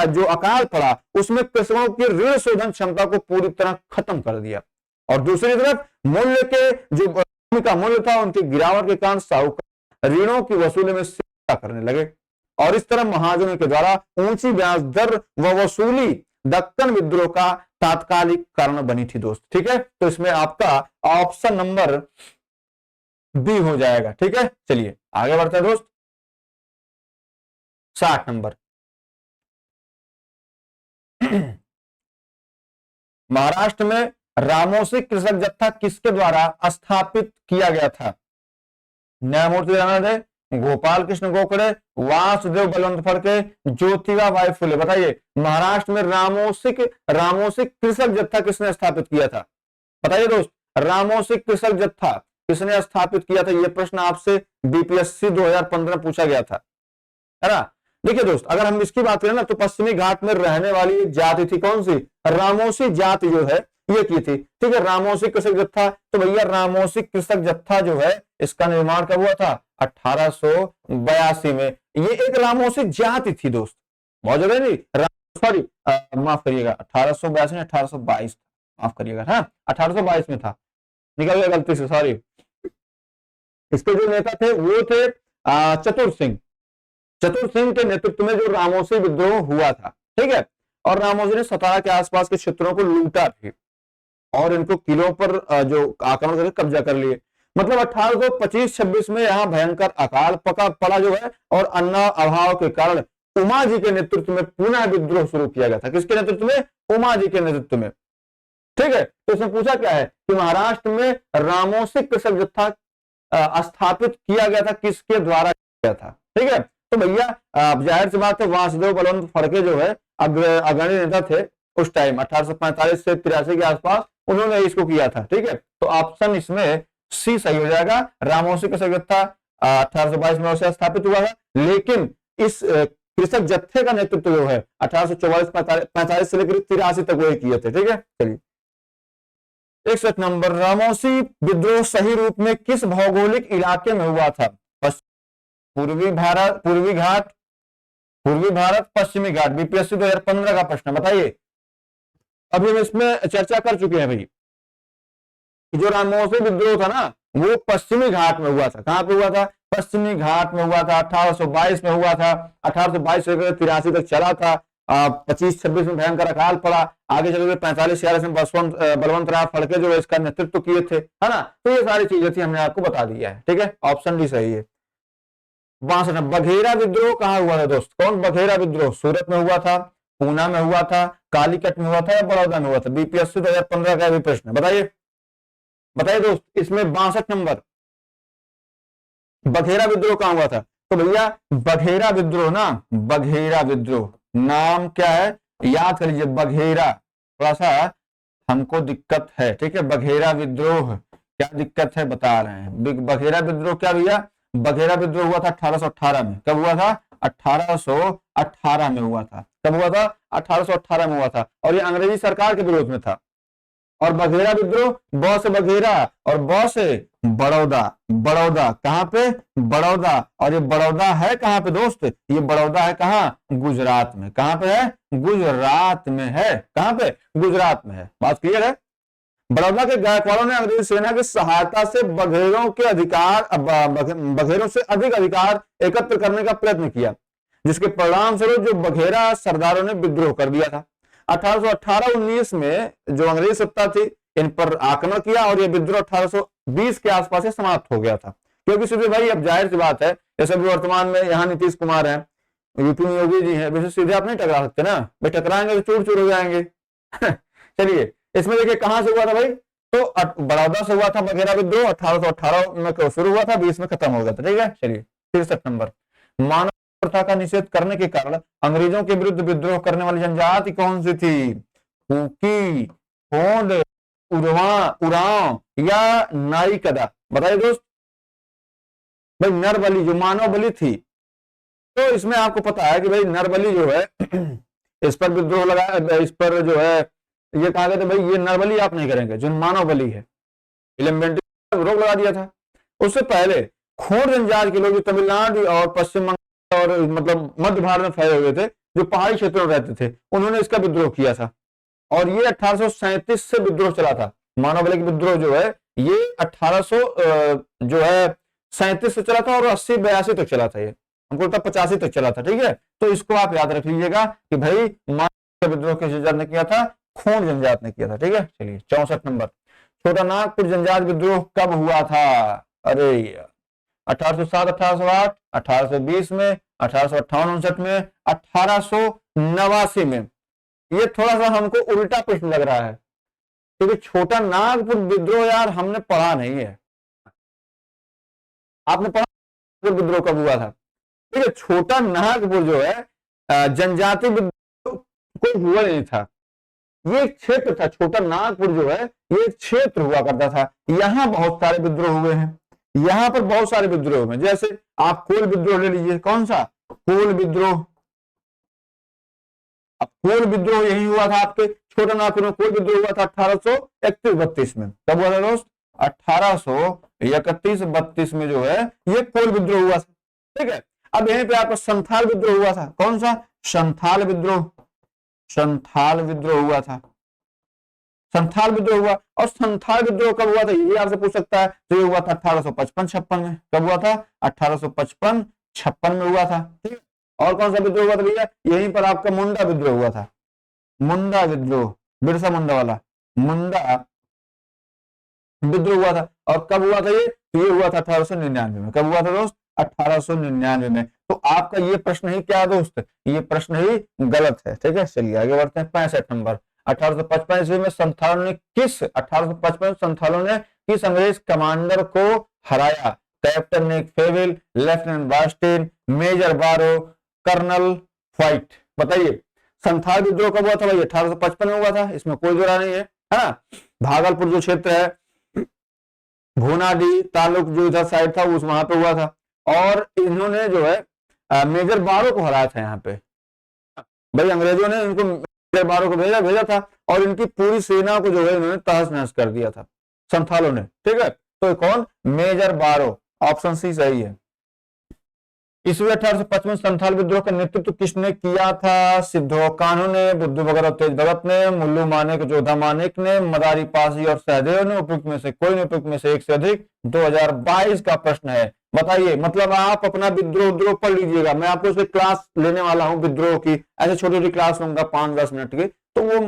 जो अकाल पड़ा उसमें कृषकों की ऋण शोधन क्षमता को पूरी तरह खत्म कर दिया, और दूसरी तरफ मूल्य के जो भूमि का मूल्य था उनकी गिरावट के कारण साहूकार ऋणों की वसूली में सेवा करने लगे, और इस तरह महाजनों के द्वारा ऊंची ब्याज दर व वसूली दक्कन विद्रोह का तात्कालिक कारण बनी थी दोस्त। ठीक है, तो इसमें आपका ऑप्शन नंबर बी हो जाएगा। ठीक है, चलिए आगे बढ़ते हैं दोस्त। 60 नंबर महाराष्ट्र में रामोसी कृषक जत्था किसके द्वारा स्थापित किया गया था? न्यायमूर्ति दयानंद, गोपाल कृष्ण गोखले, वासुदेव बलवंत फड़के, ज्योतिबा बाई फुले। बताइए महाराष्ट्र में रामोसी कृषक जत्था किसने स्थापित किया था? बताइए दोस्त, रामोसी कृषक जत्था किसने स्थापित किया था? यह प्रश्न आपसे बीपीएससी 2015 पूछा गया था, है ना। देखिए दोस्त, अगर हम इसकी बात करें ना तो पश्चिमी घाट में रहने वाली जाति थी कौन सी? रामोसी जाति जो है ये की थी। ठीक है, रामोसी कृषक जत्था, तो भैया रामोसी कृषक जत्था जो है इसका निर्माण कब हुआ था? 1882 में। ये एक रामोसी जाति थी दोस्त, बहुत जगह नहीं, सॉरी माफ करिएगा 1882 में 1822, माफ करिएगा, हाँ 1822 में था, निकल गया गलती से, सॉरी। इसके जो नेता थे वो थे चतुर सिंह के नेतृत्व में जो रामोसी विद्रोह हुआ था। ठीक है, और रामोसी ने सतारा के आसपास के क्षेत्रों को लूटा भी और इनको किलों पर जो आक्रमण करके कब्जा कर लिए। मतलब 1825-26 में यहाँ भयंकर अकाल पड़ा जो है, और अन्न अभाव के कारण उमा जी के नेतृत्व में पुनः विद्रोह शुरू किया गया था। किसके नेतृत्व में? उमा जी के नेतृत्व में। ठीक है, तो इसमें पूछा क्या है कि महाराष्ट्र में रामोसी कृषक जत्था स्थापित किया गया था, किसके द्वारा किया था? ठीक है, तो भैया जाहिर सी बात है वासुदेव बलवंत फड़के जो है अग्रणी नेता थे उस टाइम 1845 से 83 के आसपास, उन्होंने इसको किया था। ठीक है, तो ऑप्शन इसमें सी सही हो जाएगा। रामोसी कृषक जत्था 1822 में उसे स्थापित हुआ है, लेकिन इस कृषक जत्थे का नेतृत्व जो है 1844-45 से लेकर 83 तक वो किए थे। ठीक है, चलिए 61 नंबर, रामोसी विद्रोह सही रूप में किस भौगोलिक इलाके में हुआ था? पूर्वी भारत, पश्चिमी घाट। बीपीएससी 2015 का प्रश्न, बताइए। अभी हम इसमें चर्चा कर चुके हैं भाई, जो रामोसी विद्रोह था ना वो पश्चिमी घाट में हुआ था। कहां पे हुआ था? पश्चिमी घाट में हुआ था, 1822 में हुआ था, 1822 से 83 तक चला था। 25-26 में भयंकर अकाल पड़ा, आगे चल 45-46 में बलवंत राव फड़के जो इसका नेतृत्व किए थे, है ना। तो ये सारी चीजें थी, हमने आपको बता दिया है। ठीक है, ऑप्शन भी सही है। 62 बघेरा विद्रोह कहां हुआ था दोस्त? कौन बघेरा विद्रोह? सूरत में हुआ था, पूना में हुआ था, कालीकट में हुआ था या बड़ौदा में हुआ था? बीपीएससी 2015 का भी प्रश्न, बताइए दोस्त। इसमें 62 नंबर, बघेरा विद्रोह कहां हुआ था? तो भैया बघेरा विद्रोह ना, बघेरा विद्रोह नाम क्या है याद कर लीजिए। बघेरा, थोड़ा सा हमको दिक्कत है। ठीक है, बघेरा विद्रोह क्या दिक्कत है बता रहे हैं। बघेरा विद्रोह क्या भैया? बघेरा विद्रोह हुआ था 1818 में। कब हुआ था? 1818 में हुआ था। कब हुआ था? 1818 में हुआ था, और ये अंग्रेजी सरकार के विरोध में था। और बघेरा विद्रोह, ब से बघेरा और ब से बड़ौदा। बड़ौदा कहां पे? बड़ौदा। और ये बड़ौदा है कहां पे दोस्त? ये बड़ौदा है कहां? गुजरात में। कहां पे है? गुजरात में है। कहां पे? गुजरात में है। बात क्लियर है? बड़ौदा के गायकवाड़ों ने अंग्रेजी सेना की सहायता से बघेरों से अधिक अधिकार एकत्र करने का प्रयत्न किया, जिसके परिणाम स्वरूप जो बघेरा सरदारों ने विद्रोह कर दिया था। 1818-19 में जो अंग्रेजी सत्ता थी इन पर आक्रमण किया, और यह विद्रोह 1820 के आसपास से समाप्त हो गया था। क्योंकि सीधे भाई अब जाहिर सी बात है, जैसे भी वर्तमान में यहाँ नीतीश कुमार है, यूपी में योगी जी हैं, वैसे सीधे आप नहीं टकरा सकते ना भाई, टकराएंगे तो चूर चूर हो जाएंगे। चलिए इसमें देखिए कहां से हुआ था भाई, तो बड़ौदा से हुआ था वगैरह विद्रोह, 1818 में शुरू हुआ था, 20 में खत्म हो गया था। ठीक है, चलिए 63 नंबर, मानव प्रथा का निषेध करने के कारण अंग्रेजों के विरुद्ध विद्रोह करने वाली जनजाति कौन सी थी? कुकी, होंद, उरांव या नाईकदा? बताइए दोस्त। भाई नरबली जो मानव बलि थी, तो इसमें आपको पता है कि भाई नरबली जो है इस पर विद्रोह लगा, इस पर जो है ये कहा गया था भाई ये नरबली आप नहीं करेंगे, जो मानव बलि है, रोक लगा दिया था। उससे पहले खोड़ जनजाति के लोग जो तमिलनाडु और पश्चिम बंगाल और मतलब मध्य भारत में फैले हुए थे, जो पहाड़ी क्षेत्रों में रहते थे, उन्होंने इसका विद्रोह किया था। और ये 1837 से विद्रोह चला था। मानव बलि विद्रोह जो है ये 1837 से चला था और 80-82 तक चला था, ये हमको लगता 85 तक चला था। ठीक है, तो इसको आप याद रख लीजिएगा कि भाई मानव विद्रोह किस जनजाति ने किया था? खोंड जनजाति ने किया था। ठीक है, चलिए 64 नंबर, छोटा नागपुर जनजाति विद्रोह कब हुआ था? अरे 1807, 1808, 1820 में, 1858-59 में, 1889 में। ये थोड़ा सा हमको उल्टा प्रश्न लग रहा है, क्योंकि छोटा नागपुर विद्रोह यार हमने पढ़ा नहीं है। आपने पढ़ा विद्रोह कब हुआ था? ठीक है, छोटा नागपुर जो है जनजाति विद्रोह कोई हुआ नहीं था, ये एक क्षेत्र था। छोटा नागपुर जो है ये एक क्षेत्र हुआ करता था, यहां बहुत सारे विद्रोह हुए हैं, यहां पर बहुत सारे विद्रोह हुए। जैसे आप कोल विद्रोह ले लीजिए, कौन सा? कोल विद्रोह। अब कोल विद्रोह यही हुआ था आपके छोटा नागपुर में। कोल विद्रोह हुआ था 1831-32 में। कब हुआ था दोस्त? 1831-32 में जो है ये कोल विद्रोह हुआ था। ठीक है, अब यहीं पे आपका संथाल विद्रोह हुआ था। कौन सा? संथाल विद्रोह। संथाल विद्रोह हुआ था, संथाल विद्रोह हुआ। और संथाल विद्रोह कब हुआ था ये आपसे पूछ सकता है, तो ये हुआ था 1855-56 में। कब हुआ था? 1855-56 में हुआ था। ठीक है, और कौन सा विद्रोह हुआ था भैया? यहीं पर आपका मुंडा विद्रोह हुआ था। मुंडा विद्रोह, बिरसा मुंडा वाला मुंडा विद्रोह हुआ था। और कब हुआ था ये? तो ये हुआ था 1899 में। कब हुआ था दोस्त? 1899 में। तो आपका ये प्रश्न ही क्या दोस्त? ये प्रश्न ही गलत है। ठीक है, चलिए आगे बढ़ते हैं। 65 नंबर, 1855 ईस्वी में संथालों ने किस 1855 संथालों ने किस अंग्रेज कमांडर को हराया? कैप्टन निक फेविल, लेफ्टिनेंट बास्टिन, मेजर बारो, कर्नल व्हाइट। बताइए संथाल विद्रोह कब हुआ था भाई? 1855 में हुआ था, इसमें कोई जोड़ा नहीं है, है ना। भागलपुर जो क्षेत्र है, भूनाडी तालुक जो इधर साइड था उस वहां पे हुआ था। और इन्होंने जो है मेजर बारो को हराया था यहाँ पे। भाई अंग्रेजों ने इनको मेजर बारो को भेजा था और इनकी पूरी सेना को जो है इन्होंने तहस नहस कर दिया था संथालों ने। ठीक है, तो कौन? मेजर बारो, ऑप्शन सी सही है। ईस्वी 1855 संथाल विद्रोह का नेतृत्व किसने किया था? सिद्धो कान्हू ने, बुद्धू भगत और तेज भगत ने, मुल्लू मानेक, जोधा मानेक ने, मदारी पासी और सहदेव ने, उपयुक्त में से कोई नहीं, उपयुक्त में से एक से अधिक। 2022 का प्रश्न है। बताइए, मतलब आप अपना विद्रोह पढ़ लीजिएगा, मैं आपको उसकी क्लास लेने वाला हूं विद्रोह की, ऐसे छोटी छोटी क्लास लूंगा 5-10 मिनट की, तो वो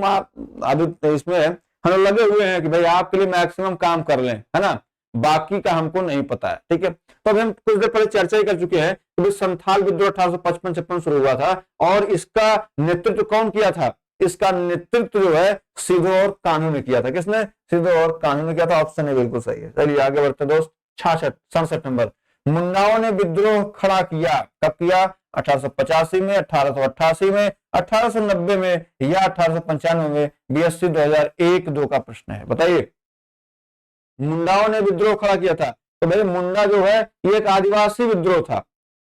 अभी इसमें हम लगे हुए हैं कि भाई आपके लिए मैक्सिमम काम कर लें, है ना, बाकी का हमको नहीं पता है। ठीक है, तो अभी हम कुछ देर पहले चर्चा ही कर चुके हैं कि संथाल विद्रोह 1855-56 शुरू हुआ था और इसका नेतृत्व कौन किया था? इसका नेतृत्व जो है सिद्धो और कान्हू ने किया था। किसने? सिद्धो और कान्हू ने किया था। ऑप्शन है बिल्कुल सही है। चलिए आगे बढ़ते दोस्त। 67 नंबर, मुंडाओं ने विद्रोह खड़ा किया। कब किया? 1885 में, 1888 में, 1890 में या 1895 में? BSc 2001-2 का प्रश्न है। बताइए, मुंडाओं ने विद्रोह खड़ा किया था। तो भाई मुंडा जो है ये एक आदिवासी विद्रोह था।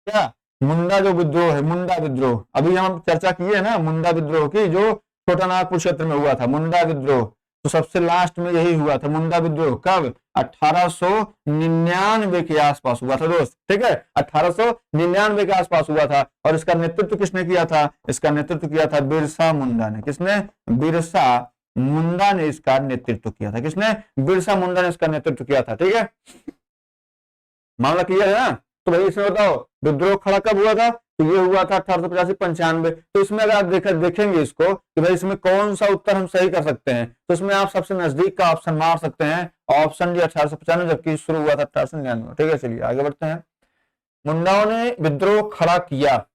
क्या मुंडा जो विद्रोह है, मुंडा विद्रोह, अभी हम चर्चा की है ना मुंडा विद्रोह की, जो छोटा नागपुर क्षेत्र में हुआ था मुंडा विद्रोह, तो सबसे लास्ट में यही हुआ था मुंडा विद्रोह। कब? 1899 के आसपास हुआ था दोस्त। ठीक है, 1899 के आसपास हुआ था। और इसका नेतृत्व किसने किया था? इसका नेतृत्व किया था बिरसा मुंडा ने। किसने? बिरसा मुंडा ने इसका नेतृत्व किया था। किसने? बिरसा मुंडा ने इसका नेतृत्व किया था। ठीक है, मामला क्लियर है ना। तो भाई इसमें बताओ विद्रोह खड़ा कब हुआ था? तो ये हुआ था 1885-95। तो इसमें अगर आप देखेंगे इसको कि भाई इसमें कौन सा उत्तर हम सही कर सकते हैं, तो इसमें आप सबसे नजदीक का ऑप्शन मार सकते हैं, ऑप्शन डी 1895, जबकि शुरू हुआ था 1899। ठीक है, चलिए आगे बढ़ते हैं। मुंडाओं ने विद्रोह खड़ा किया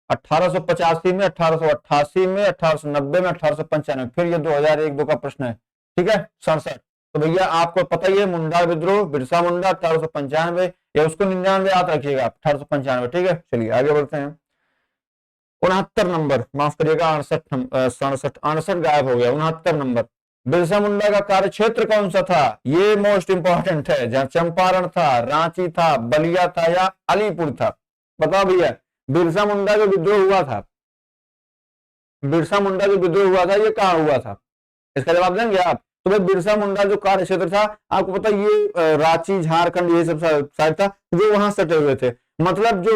1885 में, 1888 में, 1890 में, 1895। फिर ये 2001-2 का प्रश्न है। ठीक है, 67। तो भैया आपको पता ही है, मुंडा विद्रोह, बिरसा मुंडा 1895, या उसको 99 याद रखिएगा, 1895। ठीक है, चलिए आगे बढ़ते हैं। 69 नंबर, माफ करिएगा 68 गायब हो गया। 69 नंबर, बिरसा मुंडा का कार्य क्षेत्र कौन सा था? ये मोस्ट इंपॉर्टेंट है। जहां चंपारण था, रांची था, बलिया था, या अलीपुर था? बताओ भैया, बिरसा मुंडा जो विद्रोह हुआ था, बिरसा मुंडा जो विद्रोह हुआ था, ये कहां हुआ था? इसका जवाब देंगे आप? तो भाई बिरसा मुंडा जो कार्य क्षेत्र था, आपको पता ये रांची, झारखंड, ये सब साइड था जो वहां सटे हुए थे। मतलब जो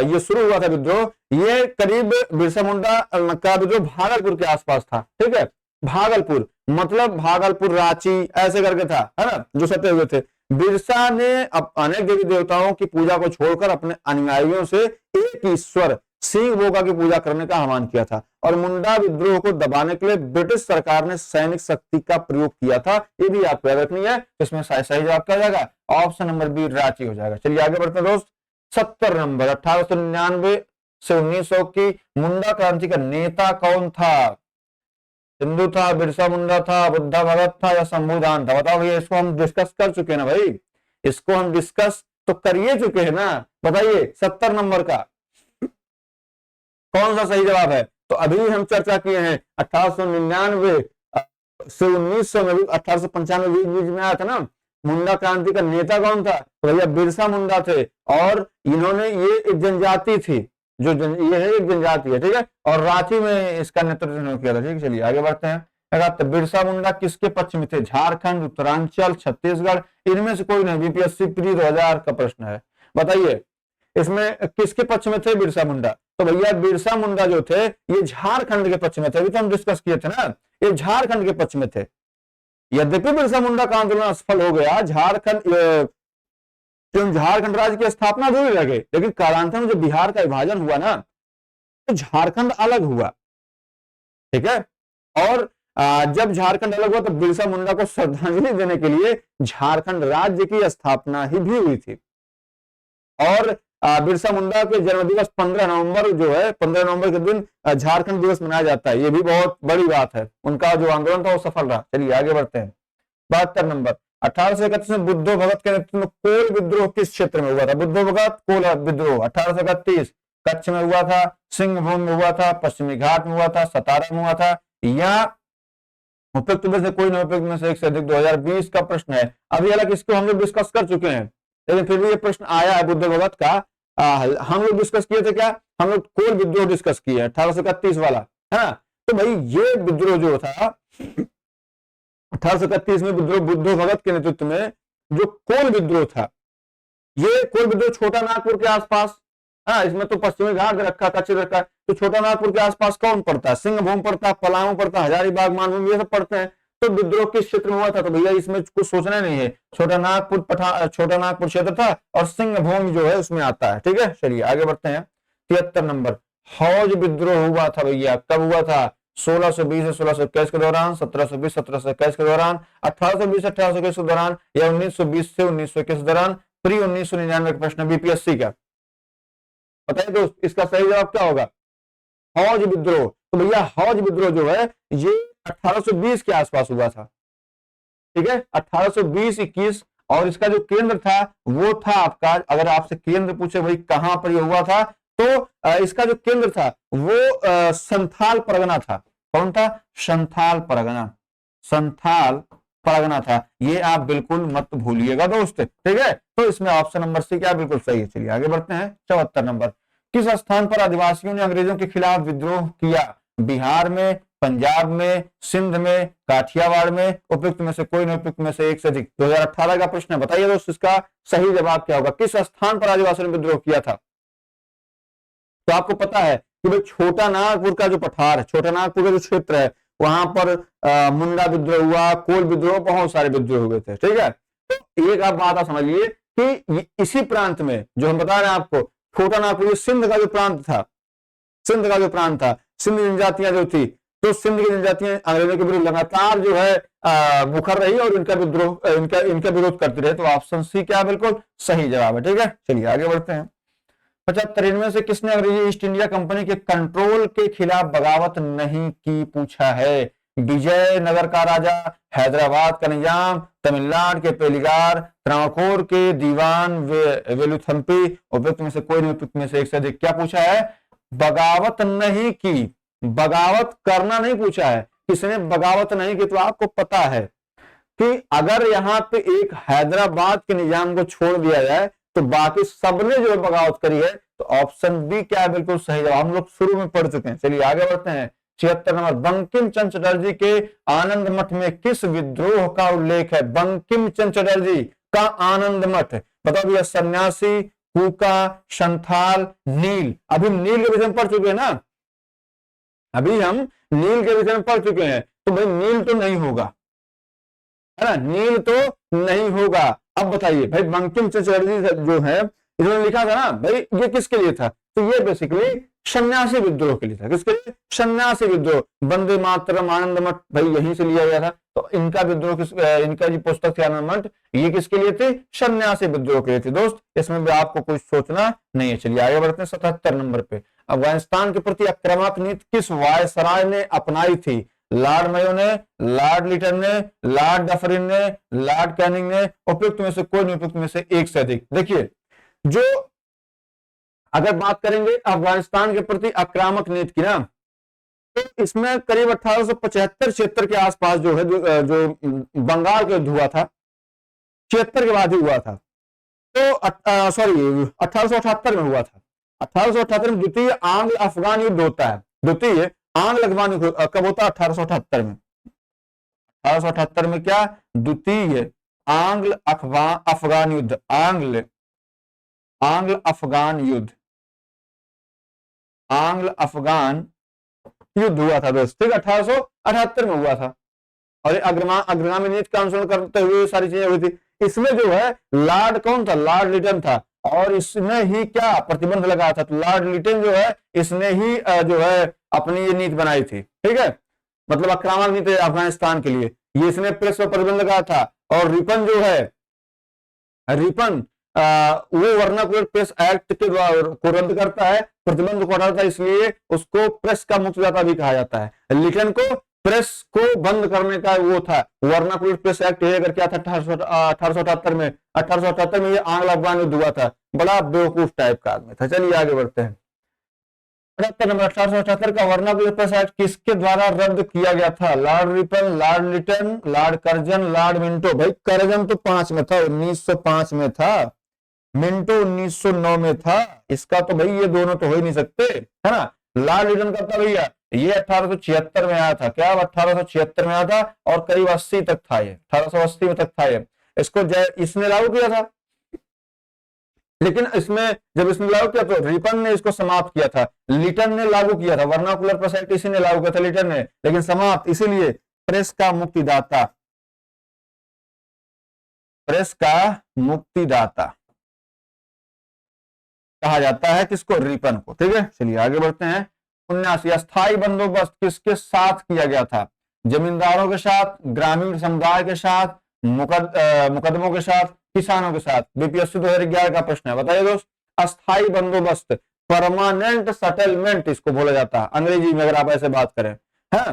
ये शुरू हुआ था विद्रोह, ये करीब बिरसा मुंडा का विद्रोह भागलपुर के आसपास था। ठीक है, भागलपुर, मतलब भागलपुर, रांची, ऐसे करके था, है ना, जो सटे हुए थे। बिरसा ने अनेक देवी देवताओं की पूजा को छोड़कर अपने अनुयायियों से एक ईश्वर सिंह बोका की पूजा करने का आह्वान किया था, और मुंडा विद्रोह को दबाने के लिए ब्रिटिश सरकार ने सैनिक शक्ति का प्रयोग किया था। ये भी आपको याद रखनी है। तो इसमें सही जवाब क्या हो जाएगा? ऑप्शन नंबर बी, रांची हो जाएगा। चलिए आगे बढ़ते हैं दोस्त। 70 नंबर, 1899 से 1900 की मुंडा क्रांति का नेता कौन था? सिंधु था, बिरसा मुंडा था, बुद्धा भगत था, या शंभुदान था? बताओ भैया, इसको हम डिस्कस कर चुके हैं ना भाई, इसको हम डिस्कस तो करिए चुके हैं ना। बताइए 70 नंबर का कौन सा सही जवाब है? तो अभी हम चर्चा किए हैं 1899 से 1900 में भी, 1895 बीच में आया था ना, मुंडा क्रांति का नेता कौन था? तो भैया बिरसा मुंडा थे। और इन्होंने, ये एक जनजाति थी, ये है एक जनजाति है। ठीक है, और रांची में इसका नेतृत्व किया था। ठीक है, चलिए आगे बढ़ते हैं। बिरसा मुंडा किसके पक्ष में थे? झारखंड, उत्तरांचल, छत्तीसगढ़, इनमें से कोई नहीं। बीपीएससी प्री 2000 का प्रश्न है। बताइए इसमें किसके पक्ष में थे बिरसा मुंडा? तो भैया बिरसा मुंडा जो थे, ये झारखंड के पक्ष में थे। अभी तो हम डिस्कस किए थे ना, ये झारखंड के पक्ष में थे। यद्यपि बिरसा मुंडा का आंदोलन असफल हो गया, झारखंड राज्य की स्थापना अधूरी रह गई, लेकिन कालांतर में जब बिहार का विभाजन हुआ ना, तो झारखंड अलग हुआ। ठीक है, और जब झारखंड अलग हुआ तो बिरसा मुंडा को श्रद्धांजलि देने के लिए झारखंड राज्य की स्थापना ही भी हुई थी। और बिरसा मुंडा के जन्म दिवस 15 नवंबर जो है, 15 नवंबर के दिन झारखंड दिवस मनाया जाता है। ये भी बहुत बड़ी बात है। उनका जो आंदोलन था वो सफल रहा। चलिए आगे बढ़ते हैं। 72 नंबर, 1831 में बुद्धो भगत के नेतृत्व में कोल विद्रोह किस क्षेत्र में हुआ था? बुद्धो भगत कोल विद्रोह 1831 कच्छ में हुआ था, सिंहभूम में हुआ था, पश्चिमी घाट में हुआ था, सतारा में हुआ था, या उपयुक्त में से कोई नहीं? उपयुक्त में से एक से अधिक। 2020 का प्रश्न है। अभी हालांकि इसको हम लोग डिस्कस कर चुके हैं, लेकिन फिर भी ये प्रश्न आया है बुद्धो भगत का। हम लोग डिस्कस किए थे क्या? हम लोग कोल विद्रोह डिस्कस किए, 1831 वाला, है ना। तो भाई ये विद्रोह जो था 1831 में, विद्रोह बुद्धो भगत के नेतृत्व में जो कोल विद्रोह था, ये कोल विद्रोह छोटा नागपुर के आसपास, हाँ, इसमें तो पश्चिमी घाट रखा, कच्छ रखा, तो छोटा नागपुर के आसपास कौन पड़ता है? सिंहभूम पड़ता है, पलामू पड़ता है, हजारीबाग, मानभूम, ये सब पड़ते हैं। तो विद्रोह किस क्षेत्र में हुआ था? तो भैया इसमें कुछ सोचना नहीं है, छोटा नागपुर क्षेत्र था, और सिंहभूम जो है उसमें आता है। ठीक है, चलिए आगे बढ़ते हैं। 73 नंबर, हौज विद्रोह हुआ था भैया, कब हुआ था? 1620 से 1621 के दौरान, 1720 1721 के दौरान, 1820 1821 के दौरान, या 1920 से 1921 के दौरान? प्री 1999 का प्रश्न बीपीएससी का। बताइए दोस्त, इसका सही जवाब क्या होगा? हौज विद्रोह। तो भैया हौज विद्रोह जो है ये 1820 के आसपास हुआ था। ठीक है, 1820-21, और इसका जो केंद्र था वो था आपका, अगर आपसे केंद्र पूछे भाई कहां पर यह हुआ था, तो इसका जो केंद्र था वो संथाल परगना था। कौन था? संथाल परगना, संथाल परगना था। ये आप बिल्कुल मत भूलिएगा दोस्त। ठीक है, तो इसमें ऑप्शन नंबर सी क्या बिल्कुल सही है। चलिए आगे बढ़ते हैं। 74 नंबर, किस स्थान पर आदिवासियों ने अंग्रेजों के खिलाफ विद्रोह किया? बिहार में, पंजाब में, सिंध में, काठियावाड़ में? उपयुक्त में से कोई नहीं, उपयुक्त में से एक से अधिक। 2018 का प्रश्न है। बताइए दोस्त, इसका सही जवाब क्या होगा? किस स्थान पर आदिवासियों ने विद्रोह किया था? तो आपको पता है कि भाई छोटा नागपुर का जो पठार है, छोटा नागपुर का जो क्षेत्र है, वहां पर मुंडा विद्रोह हुआ, कोल विद्रोह, बहुत सारे विद्रोह हुए थे। ठीक है, तो एक आप बात आप समझिए कि इसी प्रांत में जो हम बता रहे हैं आपको छोटा नागपुर ये सिंध का जो प्रांत था, सिंध का जो प्रांत था, सिंध जनजातियां जो थी, तो सिंध की जनजातियां अंग्रेजों के विरुद्ध लगातार जो है मुखर रही और इनका विद्रोह इनका विरोध करते रहे। तो ऑप्शन सी क्या बिल्कुल सही जवाब है। ठीक है, चलिए आगे बढ़ते हैं। 75 इनमें से किसने अंग्रेजी ईस्ट इंडिया कंपनी के कंट्रोल के खिलाफ बगावत नहीं की, पूछा है। विजयनगर का राजा, हैदराबाद का निजाम, तमिलनाडु के पेलिगार, त्रावणकोर के दीवान वेलुथम्पी, उपयुक्त में से कोई नहीं, उपयुक्त में से एक से अधिक। क्या पूछा है? बगावत नहीं की, बगावत करना नहीं पूछा है, किसने बगावत नहीं की। तो आपको पता है कि अगर यहां पे एक हैदराबाद के निजाम को छोड़ दिया जाए तो बाकी सबने जो बगावत करी है, तो ऑप्शन बी क्या है बिल्कुल सही जवाब। हम लोग शुरू में पढ़ चुके हैं। चलिए आगे बढ़ते हैं। 76 नंबर, बंकिम चंद्र चटर्जी के आनंद मठ में किस विद्रोह का उल्लेख है? बंकिम चंद्र चटर्जी का आनंद मठ, बताओ भैया। सन्यासी, कूका, संथाल, नील। अभी नील के विषय में पढ़ चुके हैं ना, अभी हम नील के विषय में पढ़ चुके हैं। तो भाई नील तो नहीं होगा, है ना, नील तो नहीं होगा। अब बताइए भाई, बंकिम चंद्र चटर्जी जो है, इन्होंने लिखा था ना भाई, ये किसके लिए था? तो ये बेसिकली सन्यासी विद्रोह के लिए था। किसके लिए? सन्यासी विद्रोह। वंदे मातरम, आनंद मठ भाई यहीं से लिया गया था। तो इनका विद्रोह इनका जो पुस्तक थी आनंद मठ, ये किसके लिए थे? सन्यासी विद्रोह के लिए थे दोस्त। इसमें भी आपको कुछ सोचना नहीं है। चलिए आगे बढ़ते हैं 77 नंबर पे। अफगानिस्तान के प्रति आक्रामक नीति किस वायसराय ने अपनाई थी? लॉर्ड मेयो ने, लॉर्ड लिटन ने, लॉर्ड डफरिन ने, लॉर्ड कैनिंग ने, उपयुक्त में से कोई नहीं, उपयुक्त में से एक से अधिक। देखिए, जो अगर बात करेंगे अफगानिस्तान के प्रति आक्रामक नीति की ना, तो इसमें करीब 1875-76 के आसपास जो है, जो बंगाल का युद्ध हुआ था, 76 के बाद ही हुआ था। तो सॉरी 1878 में हुआ था। 1878 में द्वितीय आंग्ल अफगान युद्ध होता है। द्वितीय आंग्ल अफगान कब होता है? 1878 में। 1878 में क्या? द्वितीय आंग्ल अफगान युद्ध, आंग्ल अफगान युद्ध, आंग्ल अफगान युद्ध हुआ था दोस्त। ठीक, 1878 में हुआ था। और अग्रगामी नीति का अनुसरण करते हुए सारी चीजें हुई थी। इसमें जो है लॉर्ड कौन था? लॉर्ड लिटन था। और इसने ही क्या प्रतिबंध लगाया था? तो लॉर्ड लिटन जो है, इसने ही जो है अपनी ये नीति बनाई थी। ठीक है, मतलब आक्रामक नीति अफगानिस्तान के लिए, ये इसने प्रेस पर प्रतिबंध लगाया था। और रिपन जो है, रिपन वो वर्नाकुलर प्रेस एक्ट के द्वारा को रद्द करता है, प्रतिबंध को हटाता है, इसलिए उसको प्रेस का मुक्तिदाता भी कहा जाता है। लिटन को प्रेस को बंद करने का वो था, वर्नाकुलर प्रेस एक्ट ये अगर क्या था 1878 में। 1878 में ये आंग्ल अफगान युद्ध हुआ था। बड़ा बेवकूफ टाइप का आदमी था। चलिए आगे बढ़ते हैं। 78 नंबर, 1878 का वर्नाकुलर प्रेस एक्ट किसके द्वारा रद्द किया गया था? Lord Ripon, Lord Lytton, Lord Curzon, Lord Minto. भाई कर्जन तो 5 में था, 1905 में था। मिंटो 1909 में था। इसका तो भाई ये दोनों तो हो ही नहीं सकते, है ना। लॉर्ड लिटन का था भैया, ये 1876 में आया था। क्या 1876 में आया था? और करीब 80 तक था ये, 1880 में तक था ये। इसको इसने लागू किया था, लेकिन इसमें जब इसने लागू किया तो रिपन ने इसको समाप्त किया था, लिटन ने लागू किया था। वर्नाकुलर प्रेस एक्ट इसी ने लागू किया था, लिटन ने, लेकिन समाप्त इसीलिए प्रेस का मुक्तिदाता, प्रेस का मुक्तिदाता कहा जाता है किसको? रिपन को। ठीक है, चलिए आगे बढ़ते हैं। 79, अस्थायी बंदोबस्त किसके साथ किया गया था? जमींदारों के साथ, ग्रामीण समुदाय के साथ, मुकदमों के साथ, किसानों के साथ। बीपीएससी 2011 का प्रश्न है, बताइए दोस्त। अस्थायी बंदोबस्त, परमानेंट सेटलमेंट इसको बोला जाता है अंग्रेजी में, अगर आप ऐसे बात करें। है,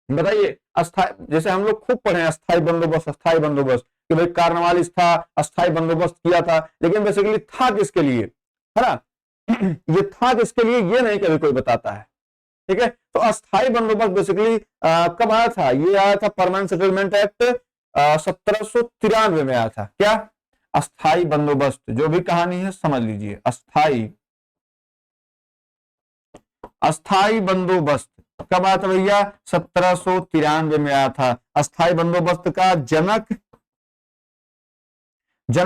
बताइए। अस्थायी, जैसे हम लोग खूब पढ़े अस्थायी बंदोबस्त, अस्थायी बंदोबस्त कि भाई कार्नवालिस था, अस्थायी बंदोबस्त किया था, लेकिन बेसिकली था किसके लिए, है ना। ये था किसके लिए ये नहीं कभी कोई बताता है। ठीक है, तो अस्थायी बंदोबस्त बेसिकली कब आया था? ये आया था परमानेंट सेटलमेंट एक्ट 1793 में आया था। क्या? अस्थायी बंदोबस्त, जो भी कहानी है समझ लीजिए। अस्थायी बंदोबस्त कब आया था भैया? 1793 में आया था। अस्थायी बंदोबस्त का जनक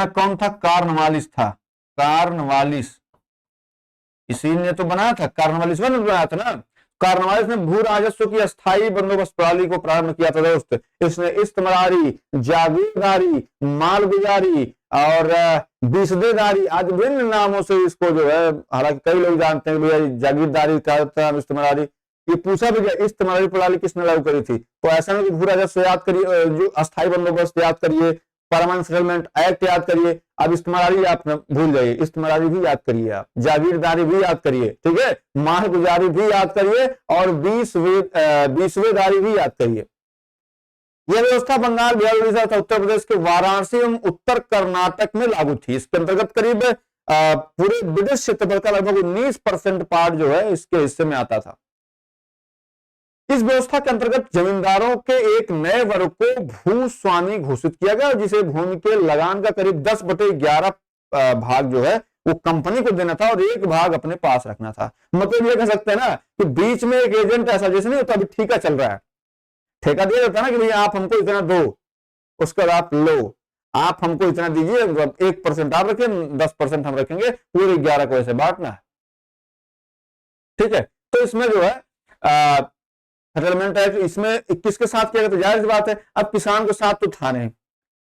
कौन था? कार्नवालिस था। कार्नवालिस, इसी ने तो बनाया था, कार्नवालिस ने बनाया था ना। कार्नवालिस ने भू राजस्व की अस्थायी बंदोबस्त प्रणाली को प्रारंभ किया था दोस्त। इसने इस्तमरारी, जागीरदारी, मालगुजारी, और बीसवेदारी, आज विभिन्न नामों से इसको जो है, हालांकि कई लोग जानते हैं भैया जागीरदारी का इस्तेमाली, ये पूछा भी गया इस्तेमाली प्रणाली किसने लागू करी थी, तो ऐसा नहीं कि भू राजस्व याद करिए, जो अस्थायी बंदोबस्त याद करिए, परमानेंट सेटलमेंट एक्ट याद करिए, अब इस्तेमाली आप भूल जाइए, इस्तेमाली भी याद करिए, आप जागीरदारी भी याद करिए, ठीक है, मालगुजारी भी याद करिए और बीसवेदारी भी याद करिए। यह व्यवस्था बंगाल, बिहार, उड़ीसा तथा उत्तर प्रदेश के वाराणसी एवं उत्तर कर्नाटक में लागू थी। इसके अंतर्गत करीब पूरे ब्रिटिश क्षेत्रफल का लगभग 19% पार्ट जो है इसके हिस्से में आता था। इस व्यवस्था के अंतर्गत जमींदारों के एक नए वर्ग को भूस्वामी घोषित किया गया, जिसे भूमि के लगान का करीब 10/11 भाग जो है वो कंपनी को देना था और एक भाग अपने पास रखना था। मतलब ये कह सकते हैं ना कि बीच में एक एजेंट ऐसा, जैसे नहीं होता अभी ठेका चल रहा है, ठेका दिया जाता है ना कि भैया आप हमको इतना दो, उसके बाद आप लो, आप हमको इतना दीजिए, 1% आप रखें, 10% हम रखेंगे, पूरे 11 को ऐसे बांटना है, ठीक है। तो इसमें जो है सेटलमेंट एक्ट इसमें 21 के साथ किया गया, तो जाहिर सी बात है अब किसान को साथ तो था नहीं, है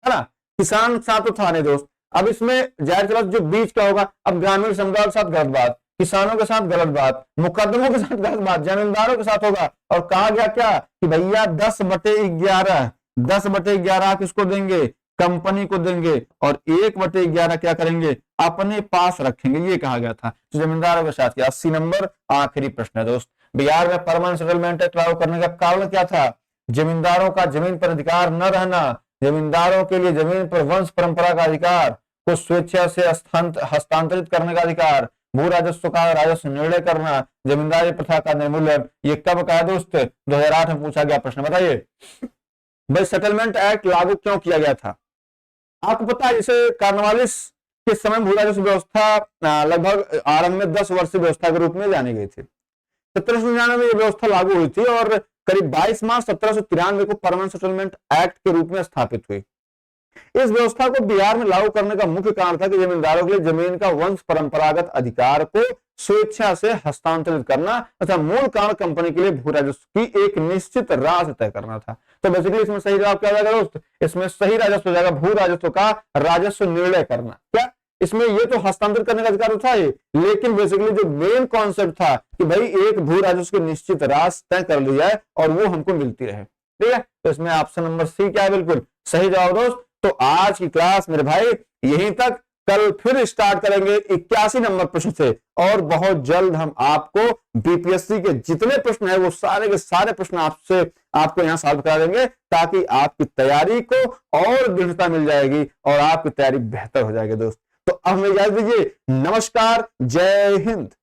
ना, किसान साथ तो था नहीं दोस्त। अब इसमें जाहिर सी बात जो बीच का होगा, अब ग्रामीण समुदाय के साथ गलत बात, किसानों के साथ गलत बात, मुकदमों के साथ गलत बात, जमींदारों के साथ होगा। और कहा गया क्या कि भैया 10/11 आप किसको देंगे, कंपनी को देंगे, और 1/11 क्या करेंगे, अपने पास रखेंगे, ये कहा गया था। तो जमींदारों के साथ किया। 80 नंबर आखिरी प्रश्न है दोस्त। बिहार में परमानेंट सेटलमेंट एक्ट लागू करने का कारण क्या था? जमींदारों का जमीन पर अधिकार न रहना, जमींदारों के लिए जमीन पर वंश परंपरा का अधिकार को स्वेच्छा से हस्तांतरित करने का अधिकार, भू राजस्व का राजस्व निर्णय करना, जमींदारी प्रथा का निर्मूलन। ये कब का है दोस्त? 2008 में पूछा गया प्रश्न। बताइए भाई सेटलमेंट एक्ट लागू क्यों किया गया था? आपको पता है इसे कार्नवालिस के समय भू राजस्व व्यवस्था लगभग आरंभ में 10 वर्षीय व्यवस्था के रूप में जानी गई थी। 1799 में यह व्यवस्था लागू हुई थी और करीब 22 मार्च 1793 को परमानेंट सेटलमेंट एक्ट के रूप में स्थापित हुई। इस व्यवस्था को बिहार में लागू करने का मुख्य कारण था कि जमींदारों के लिए जमीन का वंश परंपरागत अधिकार को स्वेच्छा से हस्तांतरित करना तथा मूल कारण कंपनी के लिए भू राजस्व की एक निश्चित राशि तय करना था। तो बेसिकली इसमें सही जवाब क्या हो जाएगा दोस्त? इसमें सही राजस्व हो जाएगा भू राजस्व का राजस्व निर्णय करना। क्या इसमें ये तो हस्तांतरित करने का अधिकार था ही, लेकिन बेसिकली जो मेन कॉन्सेप्ट था कि भाई एक भू राजस्व की निश्चित राशि तय कर ली जाए और वो हमको मिलती रहे। ठीक है, तो इसमें ऑप्शन नंबर सी क्या है? बिल्कुल सही जवाब दोस्त। तो आज की क्लास मेरे भाई यहीं तक, कल फिर स्टार्ट करेंगे 81 नंबर प्रश्न से और बहुत जल्द हम आपको बीपीएससी के जितने प्रश्न है वो सारे के सारे प्रश्न आपको यहाँ सॉल्व करा देंगे, ताकि आपकी तैयारी को और दृढ़ता मिल जाएगी और आपकी तैयारी बेहतर हो जाएगी दोस्त। तो अब हमें इजाजत दीजिए। नमस्कार, जय हिंद।